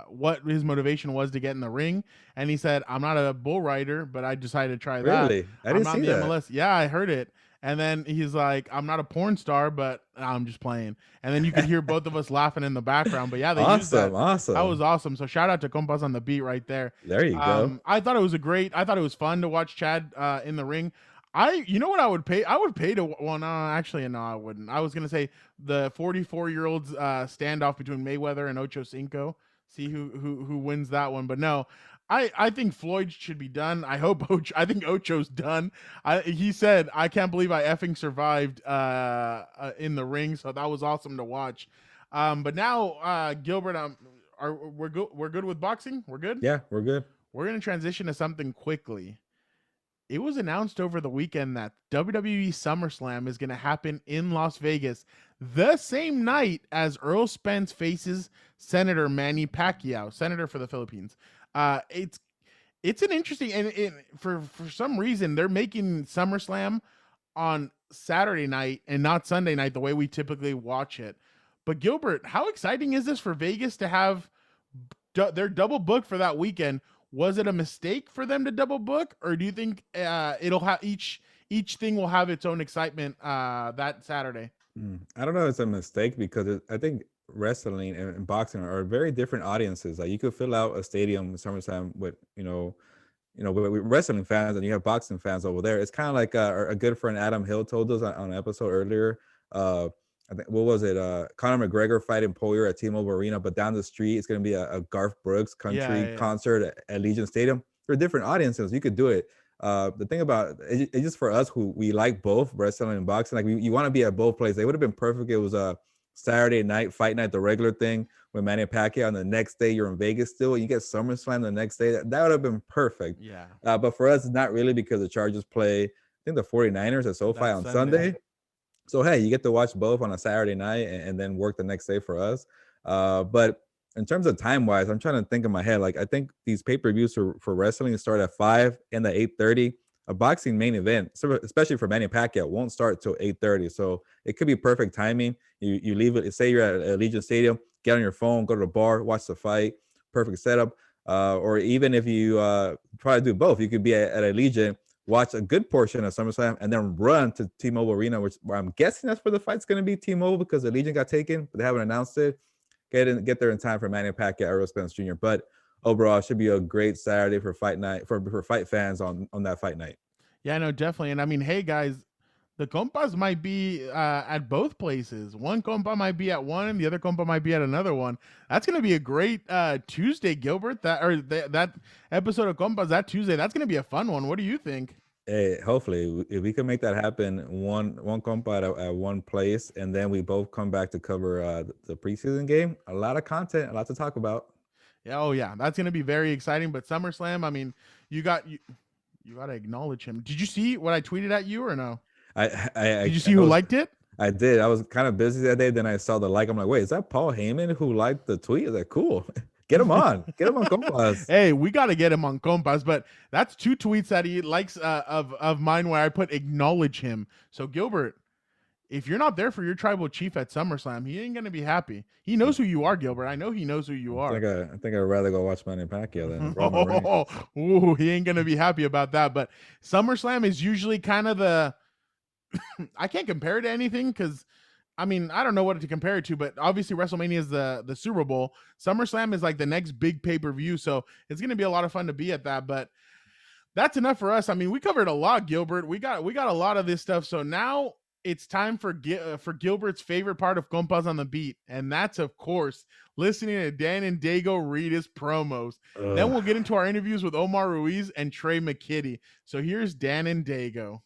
what his motivation was to get in the ring, and he said, "I'm not a bull rider, but I decided to try that." Really? I didn't see that. MLS. Yeah, I heard it. And then he's like, "I'm not a porn star, but I'm just playing." And then you could hear both of us laughing in the background. But yeah, they used that. Awesome. That was awesome. So shout out to Compas on the beat right there. There you go. I thought it was fun to watch Chad in the ring. You know what I would pay? I would pay to, well, no, actually, no, I wouldn't. I was going to say the 44-year-olds standoff between Mayweather and Ocho Cinco. See who wins that one. But no, I think Floyd should be done. I think Ocho's done. He said, "I can't believe I effing survived in the ring." So that was awesome to watch. But now, Gilbert, we're good with boxing? We're good? Yeah, we're good. We're going to transition to something quickly. It was announced over the weekend that WWE SummerSlam is going to happen in Las Vegas the same night as Earl Spence faces Senator Manny Pacquiao, senator for the Philippines. It's an interesting, and for some reason they're making SummerSlam on Saturday night and not Sunday night the way we typically watch it. But Gilbert, how exciting is this for Vegas to have their double book for that weekend Was it a mistake for them to double book, or do you think it'll have each thing will have its own excitement that Saturday? I don't know if it's a mistake because I think wrestling and boxing are very different audiences. Like you could fill out a stadium SummerSlam with with wrestling fans, and you have boxing fans over there. It's kind of like a good friend Adam Hill told us on an episode earlier. I think what was it? Conor McGregor fighting Poirier at T-Mobile Arena, but down the street it's going to be a Garth Brooks country concert at Legion Stadium. They're different audiences. You could do it. The thing about it's just for us who we like both wrestling and boxing, like you want to be at both places. It would have been perfect. It was a Saturday night fight night, the regular thing with Manny Pacquiao, and the next day you're in Vegas still. You get SummerSlam the next day. That would have been perfect. Yeah. But for us, it's not really because the Chargers play, I think the 49ers at SoFi on Sunday. So, hey, you get to watch both on a Saturday night and then work the next day for us. But in terms of time-wise, I'm trying to think in my head. Like, I think these pay-per-views for wrestling start at 5 and at 8:30. A boxing main event, especially for Manny Pacquiao, won't start till 8:30. So it could be perfect timing. You leave it. Say you're at Legion Stadium, get on your phone, go to the bar, watch the fight. Perfect setup. Or even if you probably do both, you could be at a Legion, watch a good portion of SummerSlam, and then run to T-Mobile Arena, where I'm guessing that's where the fight's going to be, T-Mobile, because the Legion got taken, but they haven't announced it. Get there in time for Manny Pacquiao, Errol Spence Jr. But overall, it should be a great Saturday for fight night for fight fans on that fight night. Yeah, no, definitely. And I mean, hey guys, the Compas might be at both places. One Compa might be at one, and the other Compa might be at another one. That's going to be a great Tuesday, Gilbert. That episode of Compas that Tuesday. That's going to be a fun one. What do you think? Hey, hopefully, if we can make that happen, one Compa at one place, and then we both come back to cover the preseason game. A lot of content, a lot to talk about. Yeah, oh yeah, that's going to be very exciting. But SummerSlam, I mean, you got to acknowledge him. Did you see what I tweeted at you or no? Did you see who liked it? I did. I was kind of busy that day. Then I saw the like. I'm like, wait, is that Paul Heyman who liked the tweet? Is that cool? Get him on. Get him on Compas. Hey, we got to get him on Compas. But that's 2 tweets that he likes of mine where I put acknowledge him. So Gilbert, if you're not there for your tribal chief at SummerSlam, he ain't gonna be happy. He knows who you are, Gilbert. I know he knows who you are. I think I'd rather go watch Manny Pacquiao than Ooh, he ain't gonna be happy about that. But SummerSlam is usually kind of the I can't compare it to anything because I mean I don't know what to compare it to, but obviously WrestleMania is the Super Bowl. SummerSlam is like the next big pay-per-view, so it's gonna be a lot of fun to be at that. But that's enough for us. I mean, we covered a lot, Gilbert. We got a lot of this stuff. So now it's time for Gilbert's favorite part of Compas on the Beat, and that's, of course, listening to Dan and Dago read his promos. Then we'll get into our interviews with Omar Ruiz and Tre McKitty. So here's Dan and Dago.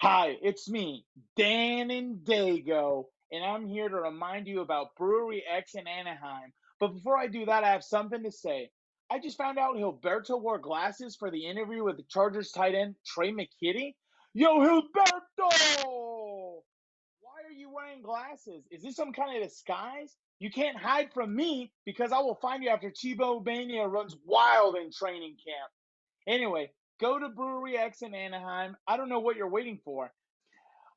Hi, it's me, Dan and Dago, and I'm here to remind you about Brewery X in Anaheim. But before I do that, I have something to say. I just found out Gilberto wore glasses for the interview with the Chargers tight end Tre McKitty. Yo, Gilberto! Why are you wearing glasses? Is this some kind of disguise? You can't hide from me because I will find you after Chibo Mania runs wild in training camp. Anyway, go to Brewery X in Anaheim. I don't know what you're waiting for.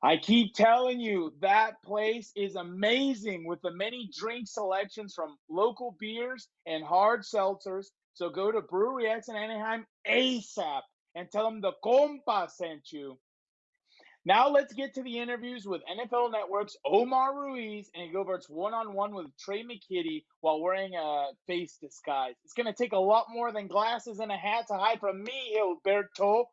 I keep telling you, that place is amazing with the many drink selections from local beers and hard seltzers. So go to Brewery X in Anaheim ASAP and tell them the Compa sent you. Now let's get to the interviews with NFL Network's Omar Ruiz and Gilbert's one-on-one with Tre McKitty while wearing a face disguise. It's going to take a lot more than glasses and a hat to hide from me, Gilberto.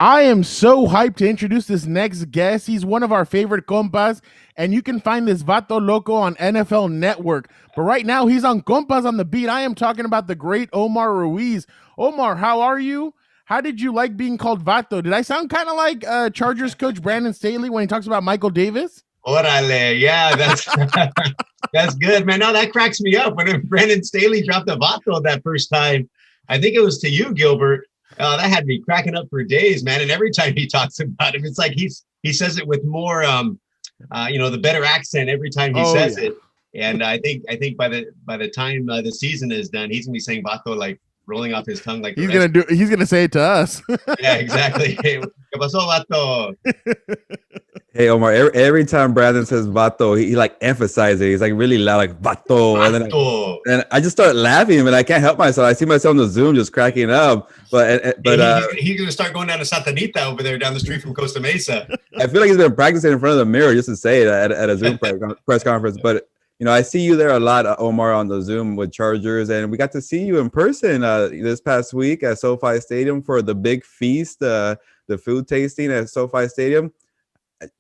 I am so hyped to introduce this next guest. He's one of our favorite compas, and you can find this Vato Loco on NFL Network. But right now, he's on Compas on the Beat. I am talking about the great Omar Ruiz. Omar, how are you? How did you like being called Vato? Did I sound kind of like Chargers coach Brandon Staley when he talks about Michael Davis? Orale, yeah, that's that's good, man. No, that cracks me up. When Brandon Staley dropped the Vato that first time, I think it was to you, Gilbert. That had me cracking up for days, man. And every time he talks about him, it's like he says it with more, the better accent every time he says it. And I think by the time the season is done, he's gonna be saying Vato like rolling off his tongue like the He's gonna say it to us. Yeah, exactly. Hey, ¿qué pasó, vato? Hey Omar, every time Brandon says vato, he like emphasizes it. He's like really loud, like vato. Vato. And I just start laughing, and I can't help myself. I see myself on the Zoom just cracking up. But he's gonna start going down to Satanita over there down the street from Costa Mesa. I feel like he's been practicing in front of the mirror just to say it at a Zoom press conference. But I see you there a lot, Omar, on the Zoom with Chargers, and we got to see you in person this past week at SoFi Stadium for the big feast, the food tasting at SoFi Stadium.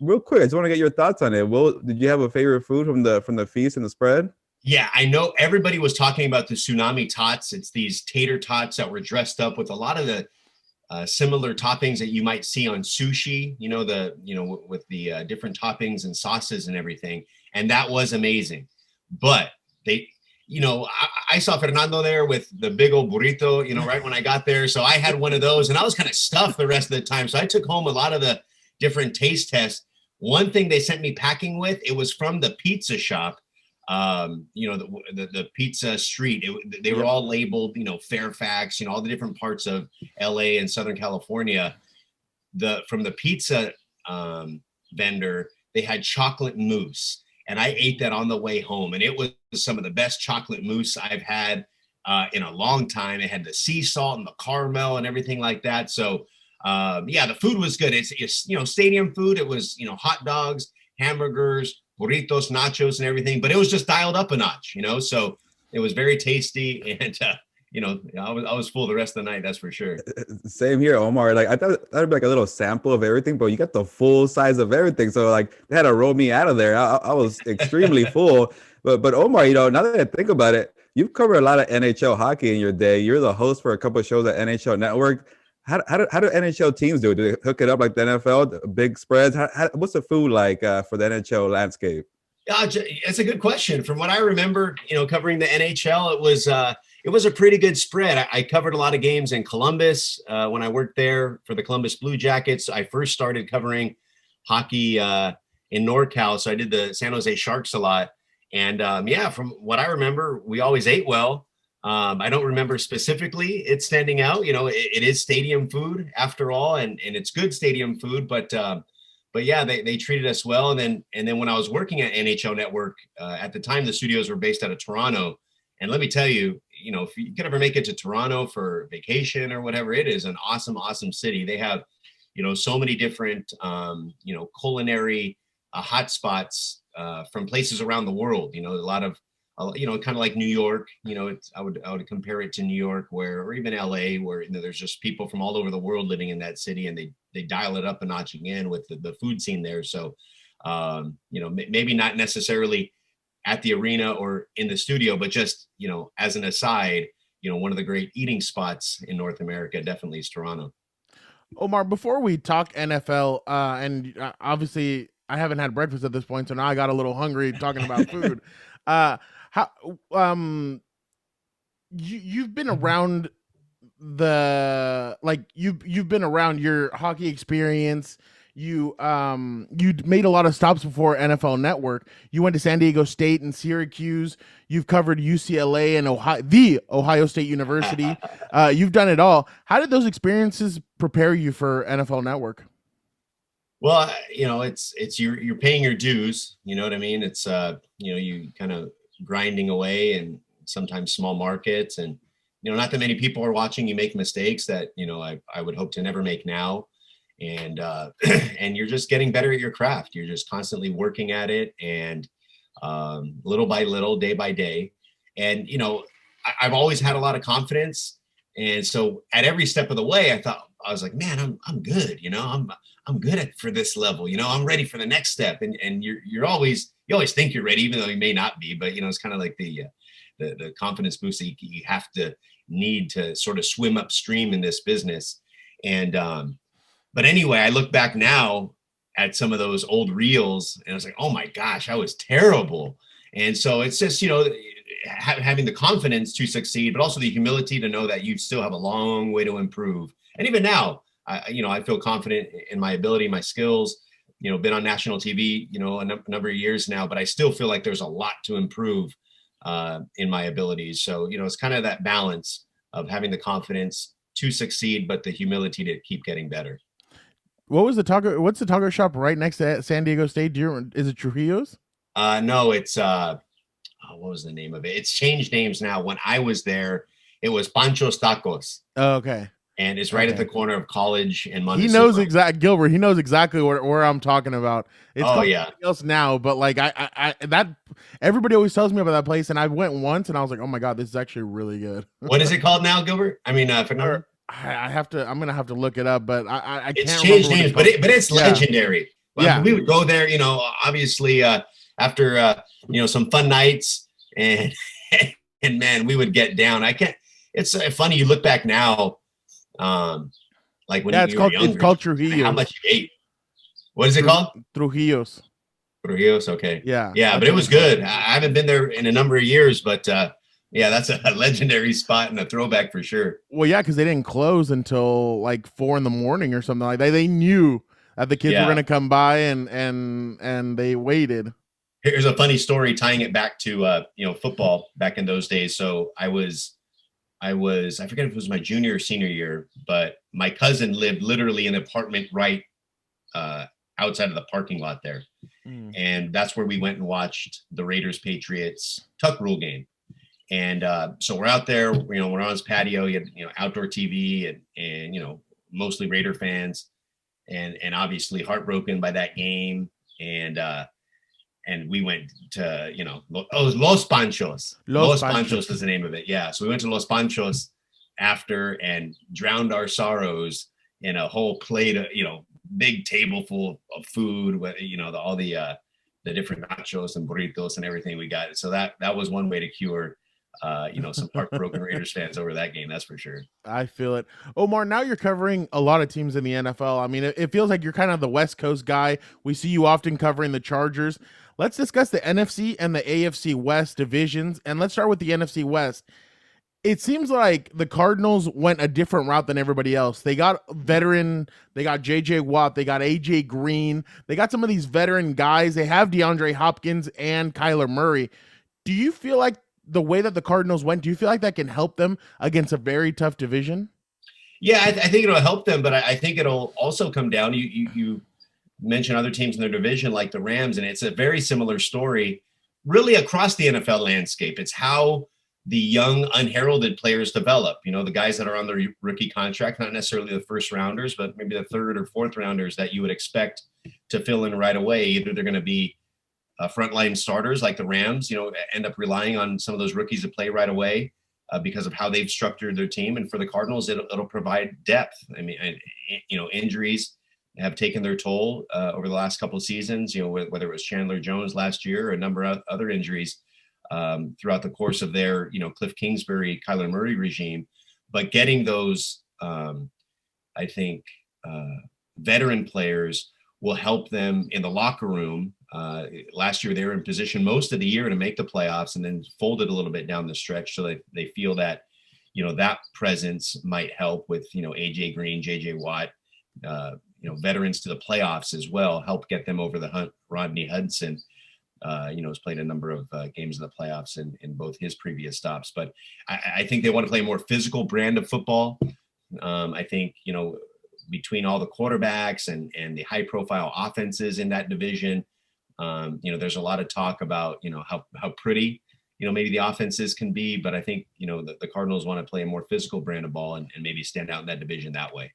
Real quick, I just want to get your thoughts on it. Did you have a favorite food from the feast and the spread? Yeah, I know everybody was talking about the tsunami tots. It's these tater tots that were dressed up with a lot of the similar toppings that you might see on sushi. With the different toppings and sauces and everything. And that was amazing. But I saw Fernando there with the big old burrito, right when I got there. So I had one of those, and I was kind of stuffed the rest of the time. So I took home a lot of the different taste tests. One thing they sent me packing with, it was from the pizza shop, the pizza street. They were all labeled, Fairfax, all the different parts of LA and Southern California. From the pizza vendor, they had chocolate mousse, and I ate that on the way home, and it was some of the best chocolate mousse I've had in a long time. It had the sea salt and the caramel and everything like that. So the food was good. It's stadium food. It was, hot dogs, hamburgers, burritos, nachos, and everything, but it was just dialed up a notch, so it was very tasty. And, I was full the rest of the night. That's for sure. Same here, Omar. Like, I thought that'd be like a little sample of everything, but you got the full size of everything. So like they had to roll me out of there. I was extremely full, but Omar, now that I think about it, you've covered a lot of NHL hockey in your day. You're the host for a couple of shows at NHL Network. How do NHL teams do it? Do they hook it up like the NFL, big spreads? What's the food like for the NHL landscape? It's a good question. From what I remember, covering the NHL, it was a pretty good spread. I covered a lot of games in Columbus when I worked there for the Columbus Blue Jackets. I first started covering hockey in NorCal, so I did the San Jose Sharks a lot. And from what I remember, we always ate well. I don't remember specifically it standing out. It is stadium food after all, and it's good stadium food. But yeah, they treated us well. And then when I was working at NHL Network, at the time the studios were based out of Toronto. And let me tell you, if you can ever make it to Toronto for vacation or whatever, it is an awesome, awesome city. They have, so many different, culinary hotspots from places around the world. A lot of, kind of like New York. I would compare it to New York, or even LA, where there's just people from all over the world living in that city, and they dial it up a notch again with the food scene there. So, maybe not necessarily at the arena or in the studio, but just, as an aside, one of the great eating spots in North America definitely is Toronto. Omar, before we talk NFL, and obviously I haven't had breakfast at this point, so now I got a little hungry talking about food. You've been around you've been around your hockey experience. You made a lot of stops before NFL Network. You went to San Diego State and Syracuse. You've covered UCLA and Ohio State University. You've done it all. How did those experiences prepare you for NFL Network? Well, it's you're paying your dues. You know what I mean? It's you kind of grinding away, and sometimes small markets, and not that many people are watching you make mistakes that I would hope to never make now. And and you're just getting better at your craft. You're just constantly working at it, and little by little, day by day. And I've always had a lot of confidence, and so at every step of the way, I was like, man, I'm good. I'm good for this level. I'm ready for the next step. And you always think you're ready, even though you may not be. But it's kind of like the confidence boost that you have to need to sort of swim upstream in this business. And but anyway, I look back now at some of those old reels, and I was like, oh my gosh, I was terrible. And so it's just, having the confidence to succeed, but also the humility to know that you still have a long way to improve. And even now, I feel confident in my ability, my skills, been on national TV, a number of years now, but I still feel like there's a lot to improve in my abilities. So, it's kind of that balance of having the confidence to succeed, but the humility to keep getting better. What's the taco shop right next to San Diego State? Is it Trujillo's? No, it's what was the name of it? It's changed names now. When I was there, it was Pancho's Tacos. Oh, okay. And it's right at the corner of College and Montecito. He knows Gilbert. He knows exactly where I'm talking about. It's something else now, but like that everybody always tells me about that place, and I went once and I was like, oh my god, this is actually really good. What is it called now, Gilbert? I mean, Fernando? I'm gonna have to look it up, but I can't. It's changed names, but it's legendary. Yeah, we would go there, obviously after some fun nights, and and man, we would get down. It's funny, you look back now. Like when you were younger, it's called Trujillo's. How much you ate? What is it called? Trujillo's. Okay. Yeah, but it was good. I haven't been there in a number of years, but that's a legendary spot and a throwback for sure. Well, yeah, because they didn't close until like 4 a.m. or something like that. They knew that the kids were going to come by, and they waited. Here's a funny story tying it back to football back in those days. So I forget if it was my junior or senior year, but my cousin lived literally in an apartment right outside of the parking lot there. And that's where we went and watched the Raiders-Patriots tuck rule game. And so we're out there, we're on his patio, you have, outdoor TV and mostly Raider fans and obviously heartbroken by that game. And we went to, Los Panchos. Los Panchos is the name of it. Yeah. So we went to Los Panchos after and drowned our sorrows in a whole plate of, big table full of food with, all the different nachos and burritos and everything we got. So that was one way to cure, some heartbroken Raiders fans over that game. That's for sure. I feel it. Omar, now you're covering a lot of teams in the NFL. I mean, it feels like you're kind of the West Coast guy. We see you often covering the Chargers. Let's discuss the NFC and the AFC West divisions, and let's start with the NFC West. It seems like the Cardinals went a different route than everybody else. They got veteran, they got J.J. Watt, they got A.J. Green, they got some of these veteran guys. They have DeAndre Hopkins and Kyler Murray. Do you feel like the way that the Cardinals went, do you feel like that can help them against a very tough division? Yeah, I think it'll help them, but I think it'll also come down. You mention other teams in their division like the Rams, and it's a very similar story really across the NFL landscape. It's how the young unheralded players develop, the guys that are on their rookie contract, not necessarily the first rounders, but maybe the third or fourth rounders that you would expect to fill in right away. Either they're going to be frontline starters like the Rams, end up relying on some of those rookies to play right away because of how they've structured their team. And for the Cardinals, it'll provide depth. I mean, injuries have taken their toll over the last couple of seasons, whether it was Chandler Jones last year or a number of other injuries throughout the course of their, Cliff Kingsbury, Kyler Murray regime. But getting those, I think, veteran players will help them in the locker room. Last year, they were in position most of the year to make the playoffs and then folded a little bit down the stretch. So they feel that, that presence might help with, A.J. Green, J.J. Watt, veterans to the playoffs as well, help get them over the hump. Rodney Hudson, has played a number of games in the playoffs in both his previous stops. But I think they want to play a more physical brand of football. I think, between all the quarterbacks and the high profile offenses in that division, there's a lot of talk about, how pretty, maybe the offenses can be. But I think, the Cardinals want to play a more physical brand of ball and maybe stand out in that division that way.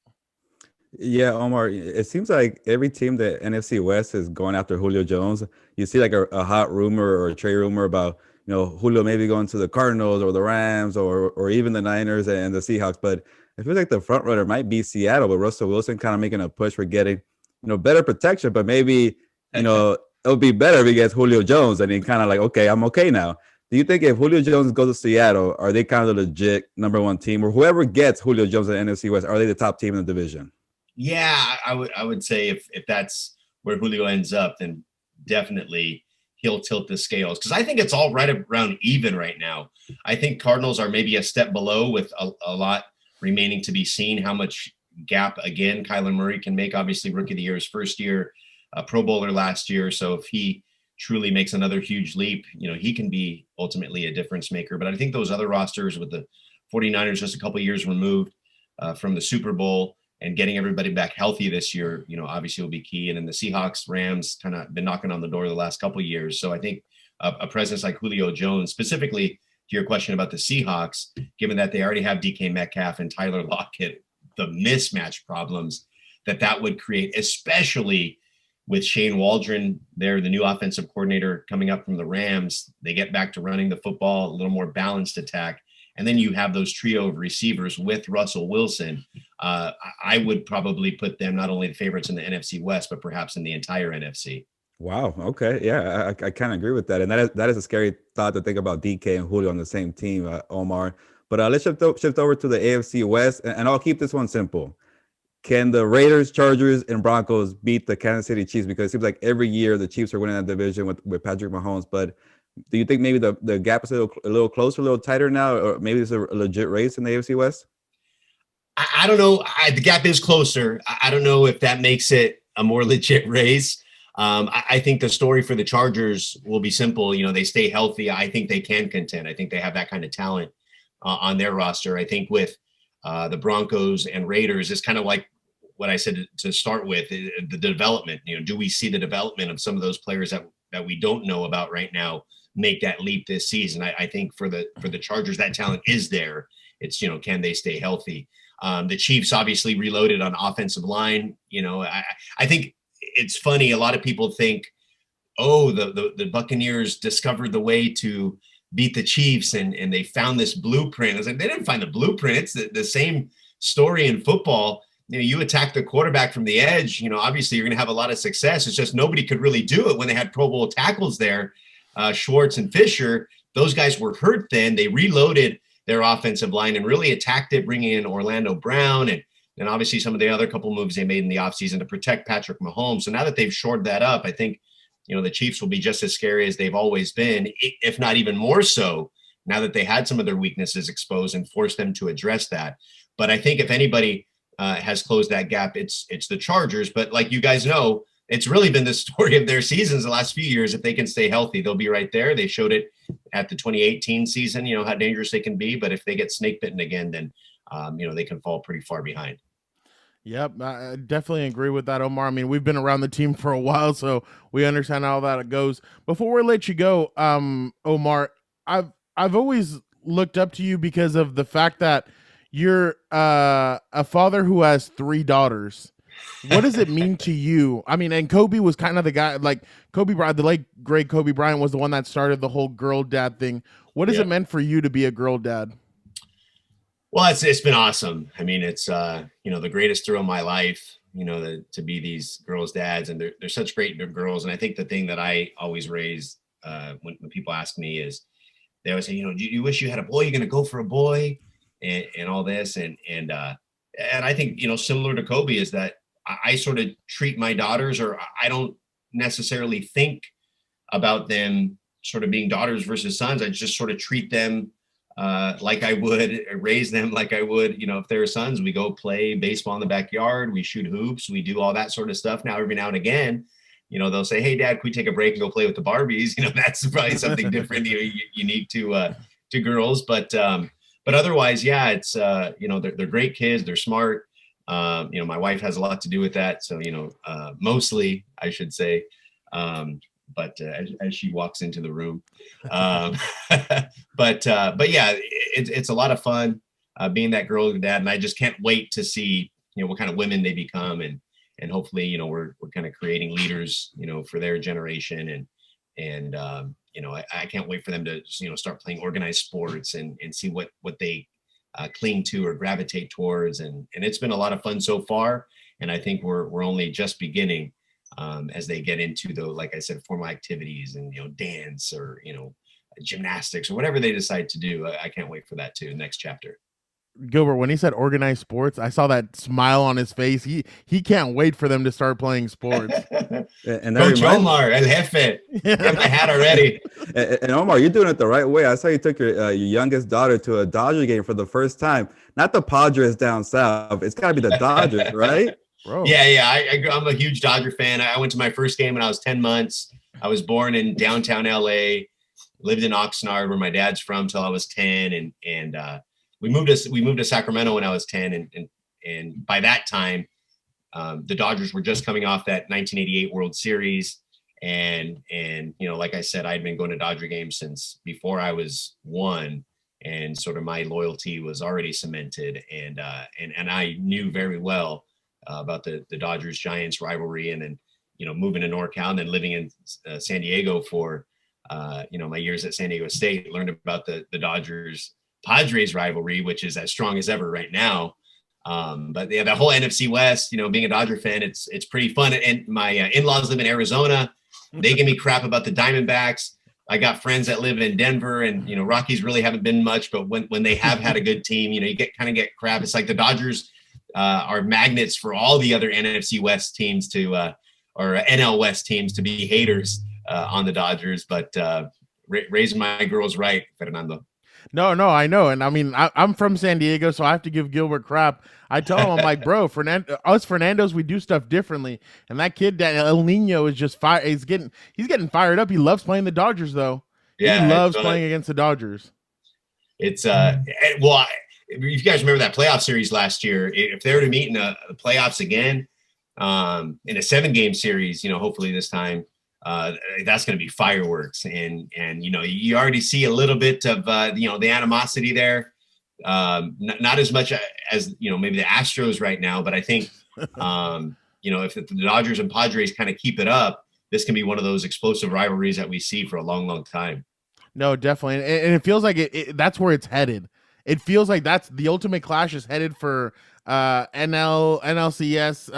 Yeah, Omar, it seems like every team that NFC West is going after Julio Jones. You see like a hot rumor or a trade rumor about, Julio maybe going to the Cardinals or the Rams or even the Niners and the Seahawks. But it feels like the front runner might be Seattle, but Russell Wilson kind of making a push for getting, better protection. But maybe, it'll be better if he gets Julio Jones and he kind of like, okay, I'm okay now. Do you think if Julio Jones goes to Seattle, are they kind of the legit number one team, or whoever gets Julio Jones in the NFC West, are they the top team in the division? Yeah, I would say if that's where Julio ends up, then definitely he'll tilt the scales, because I think it's all right around even right now. I think Cardinals are maybe a step below with a lot remaining to be seen, how much gap, again, Kyler Murray can make. Obviously, Rookie of the Year his first year, Pro Bowler last year. So if he truly makes another huge leap, he can be ultimately a difference maker. But I think those other rosters with the 49ers just a couple of years removed from the Super Bowl, and getting everybody back healthy this year, obviously will be key. And then the Seahawks, Rams kind of been knocking on the door the last couple of years. So I think a presence like Julio Jones, specifically to your question about the Seahawks, given that they already have DK Metcalf and Tyler Lockett, the mismatch problems that would create, especially with Shane Waldron there, the new offensive coordinator coming up from the Rams. They get back to running the football, a little more balanced attack. And then you have those trio of receivers with Russell Wilson. I would probably put them not only the favorites in the NFC West, but perhaps in the entire NFC. Wow. Okay. Yeah, I kind of agree with that. And that is a scary thought to think about DK and Julio on the same team, Omar. But let's shift over to the AFC West, and I'll keep this one simple. Can the Raiders, Chargers, and Broncos beat the Kansas City Chiefs? Because it seems like every year the Chiefs are winning that division with Patrick Mahomes. But do you think maybe the gap is a little closer, a little tighter now, or maybe it's a legit race in the AFC West? I don't know. The gap is closer. I don't know if that makes it a more legit race. I think the story for the Chargers will be simple. They stay healthy. I think they can contend. I think they have that kind of talent on their roster. I think with the Broncos and Raiders, it's kind of like what I said to start with, the development. Do we see the development of some of those players that we don't know about right now make that leap this season? I think for the Chargers, that talent is there. It's, can they stay healthy? The Chiefs obviously reloaded on offensive line. I think it's funny. A lot of people think, the Buccaneers discovered the way to beat the Chiefs and they found this blueprint. I was like, they didn't find the blueprint. It's the same story in football. You attack the quarterback from the edge, obviously you're going to have a lot of success. It's just nobody could really do it when they had Pro Bowl tackles there, Schwartz and Fisher. Those guys were hurt then. They reloaded their offensive line and really attacked it, bringing in Orlando Brown and obviously some of the other couple moves they made in the offseason to protect Patrick Mahomes. So now that they've shored that up, I think, the Chiefs will be just as scary as they've always been, if not even more so, now that they had some of their weaknesses exposed and forced them to address that. But I think if anybody has closed that gap, it's the Chargers. But like you guys know, it's really been the story of their seasons the last few years. If they can stay healthy, they'll be right there. They showed it at the 2018 season, how dangerous they can be. But if they get snake bitten again, then, they can fall pretty far behind. Yep, I definitely agree with that, Omar. I mean, we've been around the team for a while, so we understand how that goes. Before we let you go, Omar, I've always looked up to you because of the fact that you're a father who has 3 daughters. What does it mean to you? I mean, and Kobe was kind of the guy, like Kobe Bryant, the late great Kobe Bryant was the one that started the whole girl dad thing. What has it meant for you to be a girl dad? Well, it's been awesome. I mean, it's, the greatest thrill of my life, to be these girls' dads, and they're such great girls. And I think the thing that I always raise when people ask me is they always say, do you wish you had a boy? You're going to go for a boy and all this. And I think, similar to Kobe is that I sort of treat my daughters, or I don't necessarily think about them sort of being daughters versus sons. I just sort of treat them like I would raise them, like I would, if they're sons. We go play baseball in the backyard, we shoot hoops, we do all that sort of stuff. Now, every now and again, they'll say, "Hey, Dad, can we take a break and go play with the Barbies?" That's probably something different, unique to girls. But otherwise, yeah, it's they're great kids, they're smart. My wife has a lot to do with that. So mostly, I should say. But as she walks into the room, but yeah, it's a lot of fun being that girl dad, and I just can't wait to see what kind of women they become, and hopefully we're kind of creating leaders for their generation, and I can't wait for them to start playing organized sports and see what they cling to or gravitate towards, and it's been a lot of fun so far, and I think we're only just beginning. As they get into like I said, formal activities and, dance or, gymnastics or whatever they decide to do. I can't wait for that too. Next chapter. Gilbert, when he said organized sports, I saw that smile on his face. He can't wait for them to start playing sports. And Coach Omar, El Jefe. Got my hat already. And Omar, you're doing it the right way. I saw you took your youngest daughter to a Dodger game for the first time. Not the Padres down south. It's got to be the Dodgers, right? Bro. Yeah. I'm a huge Dodger fan. I went to my first game when I was 10 months. I was born in downtown LA, lived in Oxnard where my dad's from till I was 10. And we moved to Sacramento when I was 10, and by that time, the Dodgers were just coming off that 1988 World Series, and like I said, I'd been going to Dodger games since before I was 1, and sort of my loyalty was already cemented, and I knew very well about the Dodgers Giants rivalry, and then moving to NorCal and then living in San Diego for my years at San Diego State, learned about the Dodgers Padres rivalry, which is as strong as ever right now. But yeah, the whole NFC West, being a Dodger fan, it's pretty fun. And my in-laws live in Arizona. They give me crap about the Diamondbacks. I got friends that live in Denver, and Rockies really haven't been much, but when they have had a good team, you get crap. It's like the Dodgers are magnets for all the other NFC West teams to or NL West teams to be haters on the Dodgers. But raising my girls right, Fernando. No, I know. And I mean, I'm from San Diego, so I have to give Gilbert crap. I tell him, I'm like, bro, us Fernandos, we do stuff differently. And that kid, that El Nino, is just fire. He's getting fired up. He loves playing the Dodgers, though. Yeah, he loves playing against the Dodgers. It's well, if you guys remember that playoff series last year, if they were to meet in the playoffs again, in a 7-game series, hopefully this time, that's going to be fireworks, and you already see a little bit of the animosity there, not as much as maybe the Astros right now, but I think if the Dodgers and Padres kind of keep it up, this can be one of those explosive rivalries that we see for a long time. No, definitely, and it feels like that's where it's headed. It feels like that's the ultimate clash is headed for NLCS,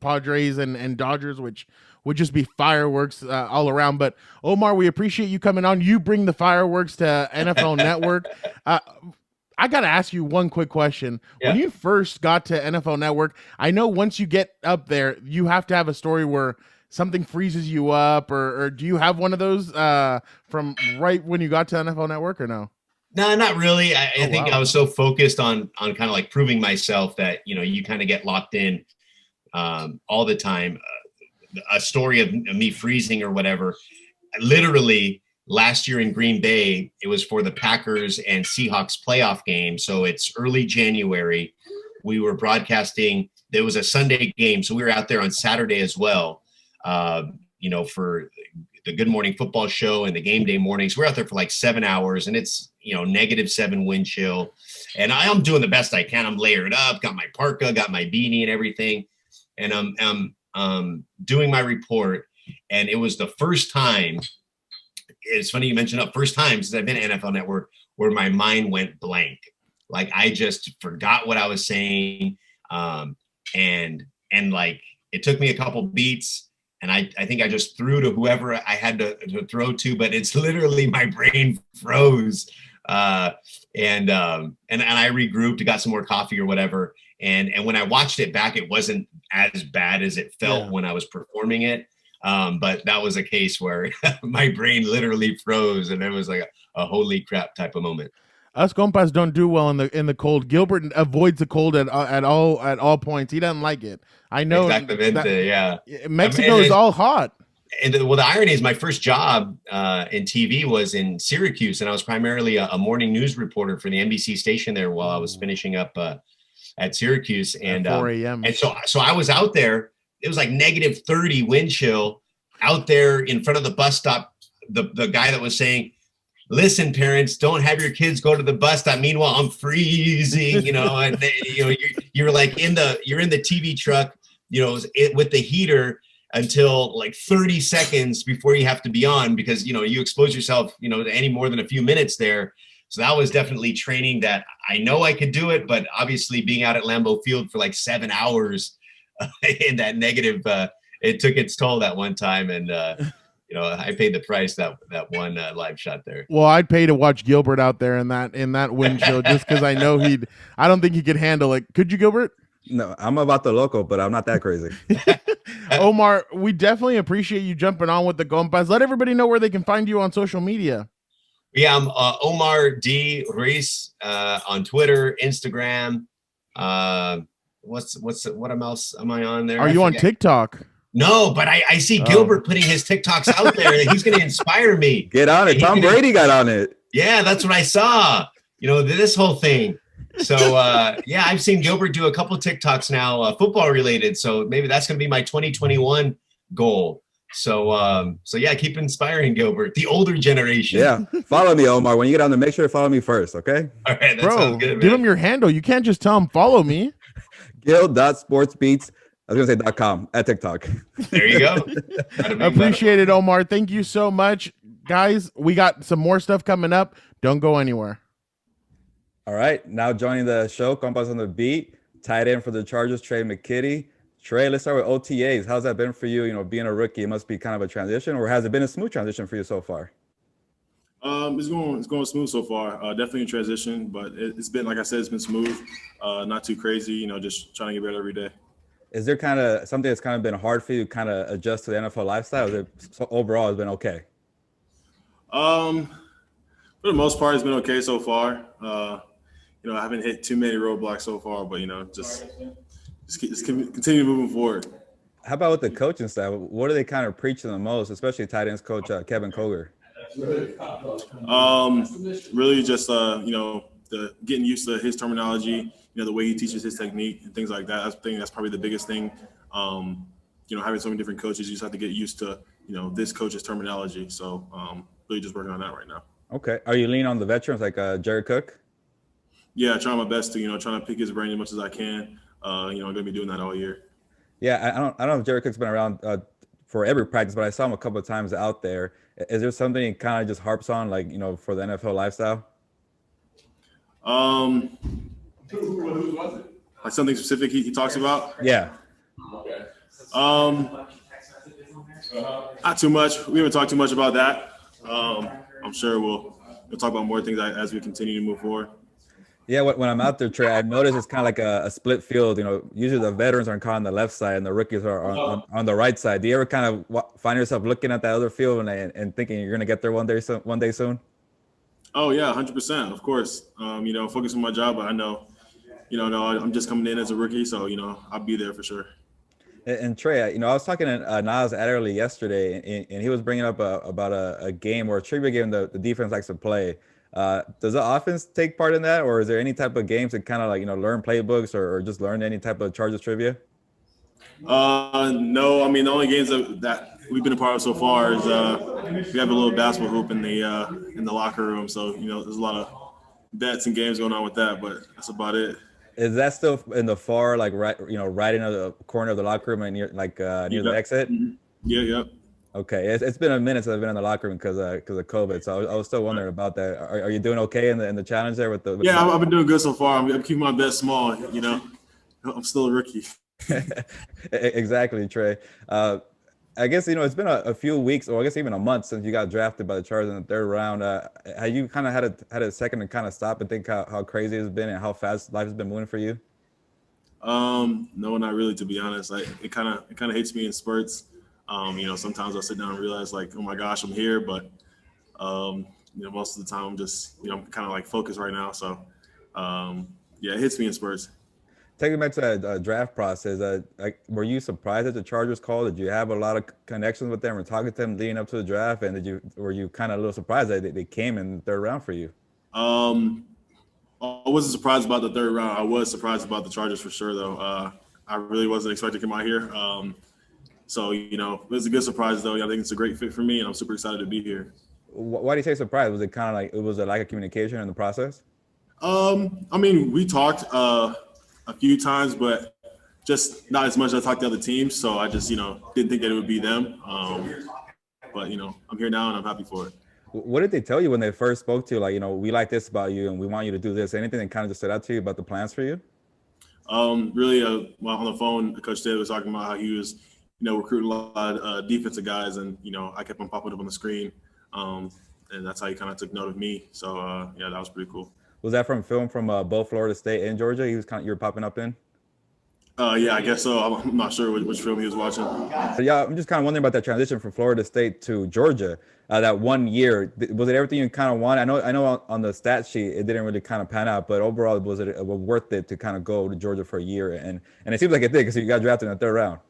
Padres and Dodgers, which would just be fireworks all around. But Omar, we appreciate you coming on. You bring the fireworks to NFL Network. I got to ask you one quick question. Yeah. When you first got to NFL Network, I know once you get up there, you have to have a story where something freezes you up, or do you have one of those from right when you got to NFL Network, or no? No, not really. I think I was so focused on kind of like proving myself that, you kind of get locked in all the time. A story of me freezing or whatever. Literally last year in Green Bay, it was for the Packers and Seahawks playoff game. So it's early January. We were broadcasting. There was a Sunday game, so we were out there on Saturday as well, for the Good Morning Football show and the game day mornings. We're out there for like 7 hours, and it's, -7 wind chill. And I'm doing the best I can. I'm layered up, got my parka, got my beanie and everything. And I'm doing my report. And it was the first time, it's funny you mentioned that, first time since I've been at NFL Network where my mind went blank. Like I just forgot what I was saying. And like, it took me a couple beats, and I think I just threw to whoever I had to throw to, but it's literally my brain froze. And I regrouped, got some more coffee or whatever. And when I watched it back, it wasn't as bad as it felt when I was performing it. But that was a case where my brain literally froze, and it was like a holy crap type of moment. Us Compas don't do well in the cold. Gilbert avoids the cold at all points. He doesn't like it. I know. Mexico is all hot. And the irony is, my first job in TV was in Syracuse, and I was primarily a morning news reporter for the NBC station there while I was finishing up at Syracuse. And at 4 a.m. And so I was out there. It was like -30 wind chill out there in front of the bus stop. The guy that was saying, "Listen, parents, don't have your kids go to the bus stop." Meanwhile, I'm freezing, and you're like you're in the TV truck, with the heater until like 30 seconds before you have to be on, because, you expose yourself, to any more than a few minutes there. So that was definitely training that I know I could do it, but obviously being out at Lambeau Field for like 7 hours in that negative, it took its toll that one time. And, I paid the price that one live shot there. Well, I'd pay to watch Gilbert out there in that wind chill, just because I know I don't think he could handle it. Could you, Gilbert? No, I'm about the loco, but I'm not that crazy. Omar, we definitely appreciate you jumping on with the Compas. Let everybody know where they can find you on social media. Yeah, I'm Omar D. Ruiz on Twitter, Instagram. What else am I on there? Are you on TikTok? No, but I see Gilbert putting his TikToks out there, and he's going to inspire me. Get on it. Tom Brady got on it. Yeah, that's what I saw. This whole thing. So yeah, I've seen Gilbert do a couple TikToks now, football related. So maybe that's going to be my 2021 goal. So yeah, keep inspiring Gilbert, the older generation. Yeah, follow me, Omar. When you get on there, make sure to follow me first, okay? All right, that Bro, sounds good, give man. him your handle. You can't just tell him follow me. Gil.sportsbeats. I was gonna say .com at TikTok. There you go. Appreciate it, Omar. Thank you so much. Guys, we got some more stuff coming up. Don't go anywhere. All right, now joining the show, Compas on the beat, tight end for the Chargers, Tre McKitty. Tre, let's start with OTAs. How's that been for you? You know, being a rookie, it must be kind of a transition, or has it been a smooth transition for you so far? It's going smooth so far. Definitely a transition, but it's been, like I said, it's been smooth. Not too crazy. You know, just trying to get better every day. Is there kind of something that's kind of been hard for you to kind of adjust to the NFL lifestyle? Is it, so overall, it's been okay? For the most part, it's been okay so far. You know, I haven't hit too many roadblocks so far, but you know, just continue moving forward. How about with the coaching staff? What are they kind of preaching the most, especially tight ends coach Kevin Koger? Really just you know, getting used to his terminology, you know, the way he teaches his technique and things like that. I think that's probably the biggest thing. You know, having so many different coaches, you just have to get used to, you know, this coach's terminology. So really just working on that right now. Okay. Are you leaning on the veterans like Jared Cook? Yeah, trying my best to, you know, trying to pick his brain as much as I can. You know, I'm gonna be doing that all year. Yeah, I don't know if Jared Cook's been around for every practice, but I saw him a couple of times out there. Is there something he kind of just harps on, like, you know, for the NFL lifestyle? Like something specific he talks about? Yeah. Okay. Not too much. We haven't talked too much about that. I'm sure we'll talk about more things as we continue to move forward. Yeah, when I'm out there, Tre, I've noticed it's kind of like a split field. You know, usually the veterans are caught on the left side and the rookies are on the right side. Do you ever kind of find yourself looking at that other field and thinking you're going to get there one day soon? Oh, yeah, 100%. Of course. You know, focus on my job, but I know, you know, I'm just coming in as a rookie. So, you know, I'll be there for sure. And Tre, you know, I was talking to Nas Adderley yesterday, and he was bringing up about a game or a trivia game the defense likes to play. Does the offense take part in that, or is there any type of games to kind of like, you know, learn playbooks or just learn any type of Chargers trivia? No, I mean, the only games that we've been a part of so far is we have a little basketball hoop in the locker room. So, you know, there's a lot of bets and games going on with that, but that's about it. Is that still in the far, like, right in the corner of the locker room and near the exit? Mm-hmm. Yeah. Okay, it's been a minute since I've been in the locker room because of COVID, so I was still wondering about that. Are you doing okay in the challenge there with the? Yeah, I've been doing good so far. I'm keeping my bet small. You know, I'm still a rookie. Exactly, Tre. I guess, you know, it's been a few weeks, or I guess even a month since you got drafted by the Chargers in the third round. Have you kind of had a second to kind of stop and think how crazy it's been and how fast life has been moving for you? No, not really, to be honest. It kind of hits me in spurts. You know, sometimes I'll sit down and realize, like, oh my gosh, I'm here. But, you know, most of the time I'm just, you know, I'm kind of like focused right now. So, yeah, it hits me in spurts. Taking back to that draft process, were you surprised that the Chargers called? Did you have a lot of connections with them or talking to them leading up to the draft? And were you kind of a little surprised that they came in the third round for you? I wasn't surprised about the third round. I was surprised about the Chargers for sure, though. I really wasn't expecting to come out here. So, you know, it was a good surprise, though. I think it's a great fit for me, and I'm super excited to be here. Why do you say surprise? Was it kind of like it was a lack of communication in the process? I mean, we talked a few times, but just not as much as I talked to other teams. So I just, you know, didn't think that it would be them. But, you know, I'm here now, and I'm happy for it. What did they tell you when they first spoke to you? Like, you know, we like this about you, and we want you to do this. Anything that kind of just stood out to you about the plans for you? Really, on the phone, Coach David was talking about how he was, you know, recruiting a lot of defensive guys, and, you know, I kept on popping up on the screen, and that's how he kind of took note of me. So, yeah, that was pretty cool. Was that from film from both Florida State and Georgia? You were popping up in? Yeah, I guess so. I'm not sure which film he was watching. So, yeah, I'm just kind of wondering about that transition from Florida State to Georgia. That 1 year, was it everything you kind of wanted? I know on the stat sheet it didn't really kind of pan out, but overall, was it worth it to kind of go to Georgia for a year? And it seems like it did because you got drafted in the third round.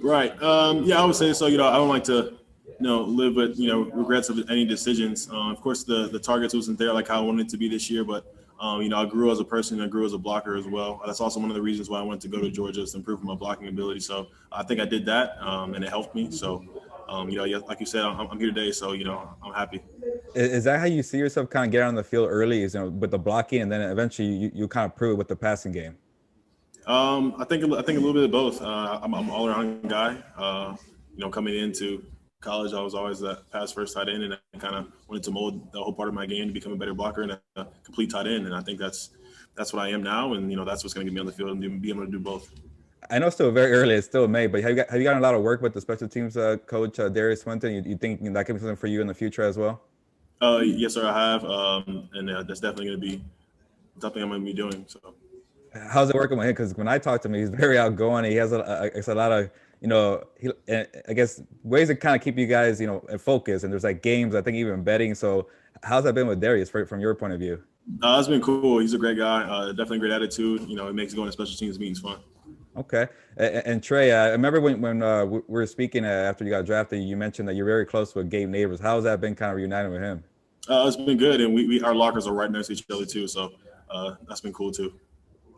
Right. Yeah, I would say so. You know, I don't like to, you know, live with, you know, regrets of any decisions. Of course, the targets wasn't there like how I wanted it to be this year, but I grew as a person, I grew as a blocker as well. That's also one of the reasons why I went to go to Georgia, is to improve my blocking ability. So I think I did that, and it helped me. So, like you said, I'm here today, so I'm happy. Is that how you see yourself kind of get on the field early, is with the blocking, and then eventually you kind of prove it with the passing game? I think a little bit of both. I'm an all-around guy. Coming into college, I was always that pass first tight end, and I kind of wanted to mold the whole part of my game to become a better blocker and a complete tight end. And I think that's what I am now, and that's what's going to get me on the field and be able to do both. I know it's still very early, it's still May, but have you gotten a lot of work with the special teams coach Darius Swinton? You think that could be something for you in the future as well? Yes, sir, I have, and that's definitely going to be something I'm going to be doing. So, how's it working with him? Because when I talk to him, he's very outgoing. He has a lot of I guess ways to kind of keep you guys in focus. And there's like games, I think even betting. So how's that been with Darius from your point of view? It's been cool. He's a great guy. Definitely great attitude. It makes going to special teams meetings fun. Okay. And Tre, I remember when we were speaking after you got drafted, you mentioned that you're very close with Gabe Neighbors. How's that been kind of reuniting with him? It's been good, and our lockers are right next to each other too. So that's been cool too.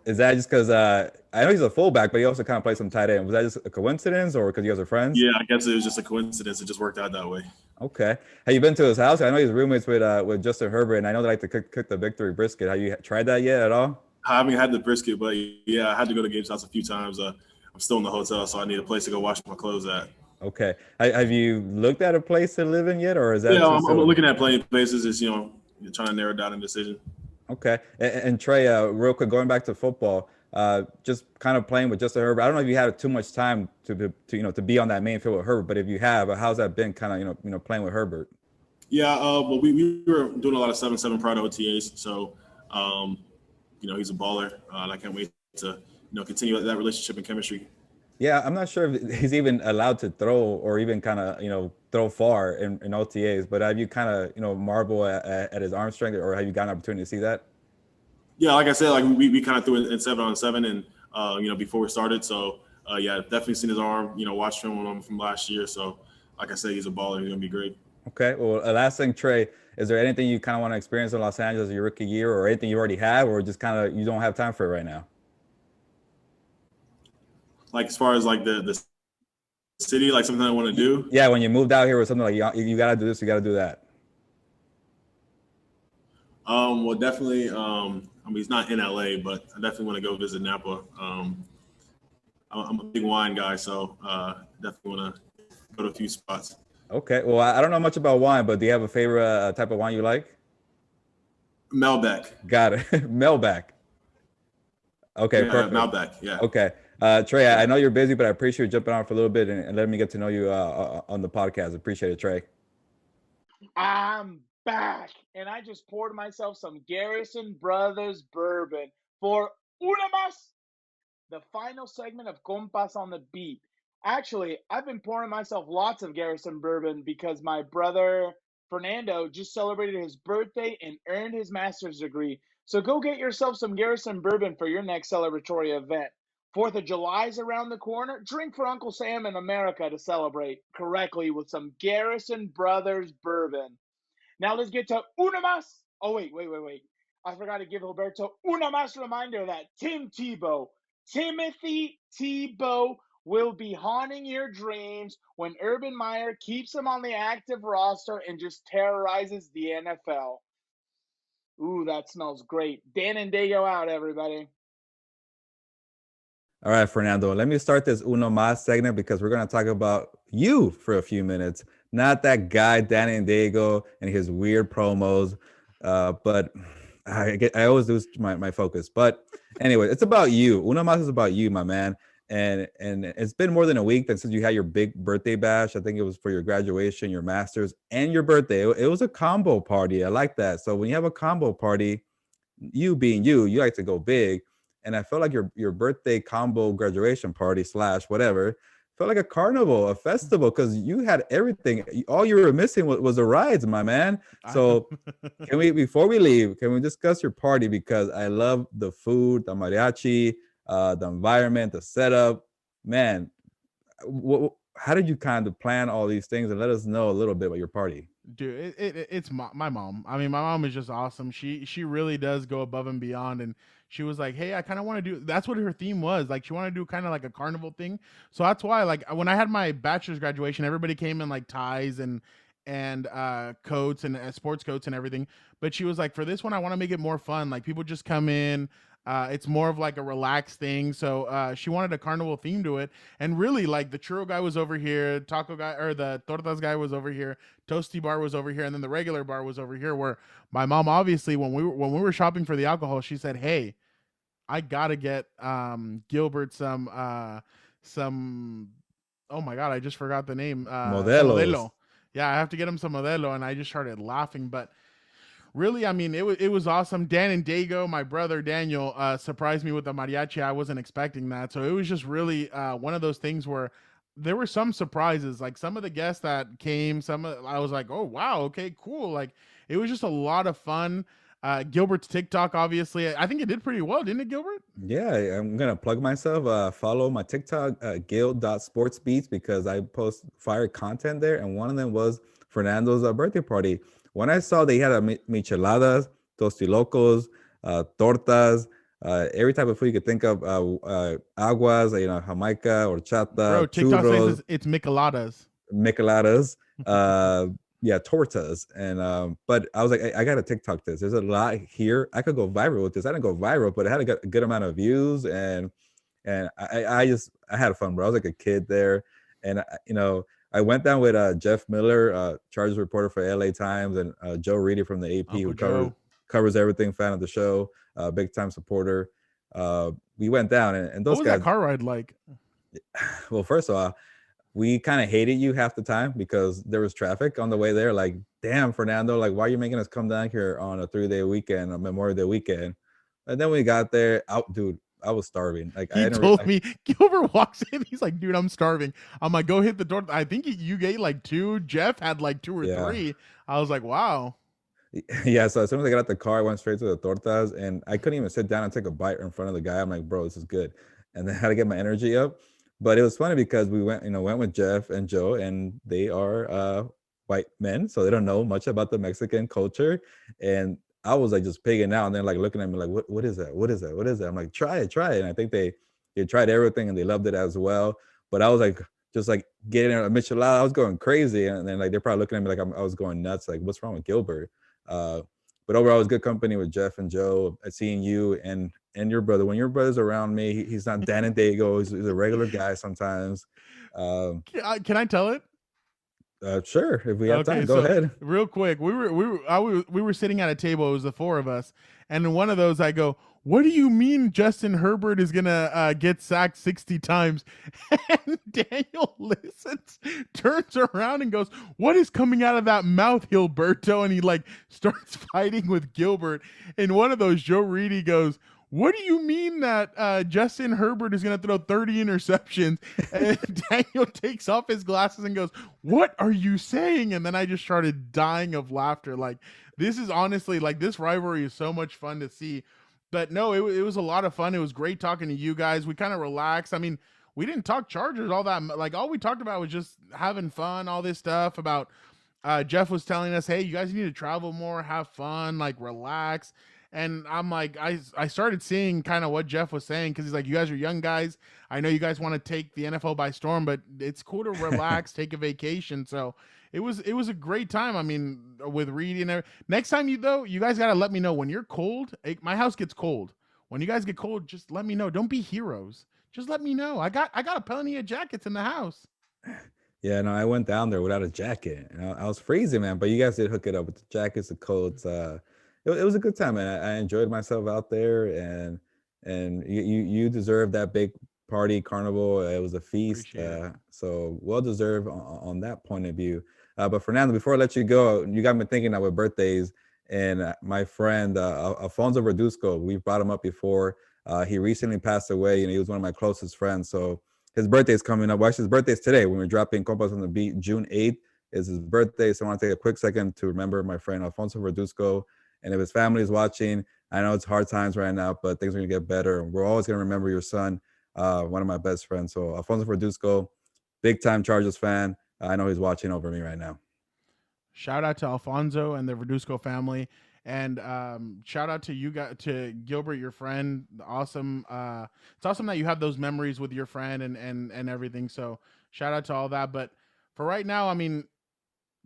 Is that just because I know he's a fullback, but he also kind of plays some tight end? Was that just a coincidence, or because you guys are friends? Yeah, I guess it was just a coincidence. It just worked out that way. Okay. Have you been to his house? I know he's roommates with Justin Herbert, and I know they like to cook the victory brisket. Have you tried that yet at all? I haven't had the brisket, but yeah, I had to go to Gabe's house a few times. I'm still in the hotel, so I need a place to go wash my clothes at. Okay. Have you looked at a place to live in yet, or is that? Yeah, I'm looking at plenty of places. It's trying to narrow down a decision. Okay. And Tre, real quick, going back to football, just kind of playing with Justin Herbert. I don't know if you had too much time to be on that main field with Herbert, but if you have, how's that been kind of playing with Herbert? Yeah, well, we were doing a lot of 7-7 prior to OTAs, so he's a baller, and I can't wait to continue that relationship and chemistry. Yeah, I'm not sure if he's even allowed to throw or even kind of throw far in OTAs, but have you kind of marvel at his arm strength, or have you gotten an opportunity to see that? Yeah, like I said, like we kind of threw it in 7-on-7, and before we started, so yeah, definitely seen his arm, watched film on him from last year, so like I said, he's a baller. He's gonna be great. Okay, well, last thing, Tre, is there anything you kind of want to experience in Los Angeles your rookie year, or anything you already have, or just kind of you don't have time for it right now? Like as far as like the city, like something I want to do? Yeah, when you moved out here or something, like you got to do this, you got to do that. Well, definitely, he's not in LA, but I definitely want to go visit Napa. I'm a big wine guy, so definitely want to go to a few spots. Okay, well, I don't know much about wine, but do you have a favorite type of wine you like? Malbec. Got it. Malbec. Okay, yeah, perfect. Malbec, yeah. Okay. Tre, I know you're busy, but I appreciate you jumping on for a little bit and letting me get to know you on the podcast. Appreciate it, Tre. I'm back, and I just poured myself some Garrison Brothers bourbon for una más, the final segment of Compas on the Beat. Actually, I've been pouring myself lots of Garrison bourbon because my brother Fernando just celebrated his birthday and earned his master's degree. So go get yourself some Garrison bourbon for your next celebratory event. 4th of July is around the corner. Drink for Uncle Sam in America to celebrate correctly with some Garrison Brothers bourbon. Now let's get to una más. Oh, wait. I forgot to give Gilberto una más reminder that Timothy Tebow will be haunting your dreams when Urban Meyer keeps him on the active roster and just terrorizes the NFL. Ooh, that smells great. Dan and Dago out, everybody. All right, Fernando, let me start this Uno Mas segment because we're going to talk about you for a few minutes. Not that guy, Danny and Diego, and his weird promos. But I always lose my focus. But anyway, it's about you. Uno Mas is about you, my man. And it's been more than a week since you had your big birthday bash. I think it was for your graduation, your master's, and your birthday. It was a combo party. I like that. So when you have a combo party, you being you like to go big. And I felt like your birthday combo graduation party / whatever felt like a carnival, a festival, because you had everything. All you were missing was the rides, my man. So before we leave, can we discuss your party? Because I love the food, the mariachi, the environment, the setup. Man, how did you kind of plan all these things? And let us know a little bit about your party. Dude, it's my mom. I mean, my mom is just awesome. She really does go above and beyond. And she was like, "Hey, I kind of want to do." That's what her theme was. Like, she wanted to do kind of like a carnival thing. So that's why, like, when I had my bachelor's graduation, everybody came in like ties and coats and sports coats and everything. But she was like, "For this one, I want to make it more fun. Like, people just come in. It's more of like a relaxed thing." So she wanted a carnival theme to it. And really, like, the churro guy was over here, taco guy or the tortas guy was over here, toasty bar was over here, and then the regular bar was over here. Where my mom, obviously, when we were shopping for the alcohol, she said, "Hey, I gotta get Gilbert some oh my god, I just forgot the name, some Modelos. Modelo. Yeah, I have to get him some Modelo." And I just started laughing. But really, I mean, it was awesome. Dan and Dago, my brother Daniel, surprised me with the mariachi. I wasn't expecting that, so it was just really one of those things where there were some surprises. Like, some of the guests that came, I was like, "Oh wow, okay, cool." Like, it was just a lot of fun. Gilbert's TikTok, obviously, I think it did pretty well, didn't it, Gilbert? Yeah, I'm gonna plug myself. Follow my TikTok, gil.sportsbeats, because I post fire content there, and one of them was Fernando's birthday party. When I saw they had micheladas, tostilocos, tortas, every type of food you could think of, aguas, Jamaica, Bro, horchata, TikTok churros, says it's micheladas. micheladas, yeah, tortas. And but I was like, I gotta TikTok this. There's a lot here. I could go viral with this. I didn't go viral, but it had a good amount of views, and I had fun, bro. I was like a kid there. And I went down with Jeff Miller, Chargers reporter for LA Times, and Joe Reedy from the AP, Uncle who Joe. covers everything, fan of the show, big time supporter. We went down, and What those was guys. that car ride like? Well, first of all, we kind of hated you half the time because there was traffic on the way there. Like, damn, Fernando, like, why are you making us come down here on a 3-day weekend, a Memorial Day weekend? And then we got there, dude, I was starving. Like, He I didn't told me, Gilbert walks in, he's like, "Dude, I'm starving." I'm like, "Go hit the door." I think you ate like 2. Jeff had like 2 or Yeah. 3. I was like, "Wow." Yeah, so as soon as I got out the car, I went straight to the tortas, and I couldn't even sit down and take a bite in front of the guy. I'm like, "Bro, this is good," and then I had to get my energy up. But it was funny because we went with Jeff and Joe, and they are white men, so they don't know much about the Mexican culture. And I was like just pigging out, and they're like looking at me like, "What is that? What is that? What is that?" I'm like, "Try it." And I think they tried everything, and they loved it as well. But I was like, just like getting a michelada, I was going crazy, and then like they're probably looking at me like I was going nuts. Like, what's wrong with Gilbert? But overall, it was good company with Jeff and Joe. Seeing you and your brother. When your brother's around me, he's not Dan and Dago. He's a regular guy sometimes. Can I tell it? Sure, if we have Okay, time, go ahead. Real quick, we were sitting at a table. It was the 4 of us, and in one of those, I go, "What do you mean Justin Herbert is gonna get sacked 60 times?" And Daniel listens, turns around, and goes, "What is coming out of that mouth, Gilberto?" And he like starts fighting with Gilbert. In one of those, Joe Reedy goes, "What do you mean that Justin Herbert is going to throw 30 interceptions?" And Daniel takes off his glasses and goes, "What are you saying?" And then I just started dying of laughter. Like, this is honestly, like, this rivalry is so much fun to see. But no, it was a lot of fun. It was great talking to you guys. We kind of relaxed. I mean, we didn't talk Chargers all that. Like, all we talked about was just having fun, all this stuff about Jeff was telling us, "Hey, you guys need to travel more, have fun, like, relax." And I'm like, I started seeing kind of what Jeff was saying, because he's like, "You guys are young guys. I know you guys want to take the NFL by storm, but it's cool to relax, take a vacation." So it was a great time. I mean, with Reedy and everything. Next time you guys gotta let me know when you're cold. My house gets cold. When you guys get cold, just let me know. Don't be heroes. Just let me know. I got a plenty of jackets in the house. Yeah, no, I went down there without a jacket, and I was freezing, man. But you guys did hook it up with the jackets, the coats. It was a good time, man. I enjoyed myself out there, and you deserve that big party carnival. It was a feast, so well deserved on that point of view. But Fernando, before I let you go, you got me thinking now with birthdays, and my friend Alfonso Verduzco, we've brought him up before. He recently passed away, and he was one of my closest friends. So his birthday is coming up. Well, actually, his birthday is today. When we're dropping Compas on the Beat, June 8th is his birthday. So I want to take a quick second to remember my friend Alfonso Verduzco. And if his family is watching, I know it's hard times right now, but things are going to get better. We're always going to remember your son, one of my best friends. So Alfonso Verduzco, big time Chargers fan. I know he's watching over me right now. Shout out to Alfonso and the Verduzco family. And shout out to you guys, to Gilbert, your friend. Awesome. It's awesome that you have those memories with your friend and everything. So shout out to all that. But for right now, I mean,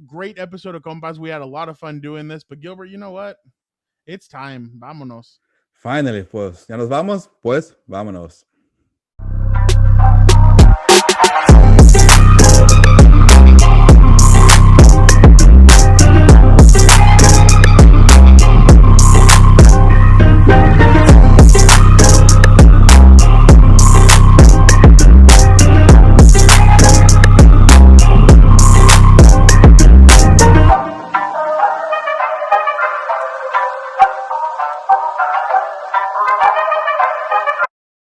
great episode of Compas. We had a lot of fun doing this. But Gilbert, you know what? It's time. Vámonos. Finally, pues, ya nos vamos, pues, vámonos.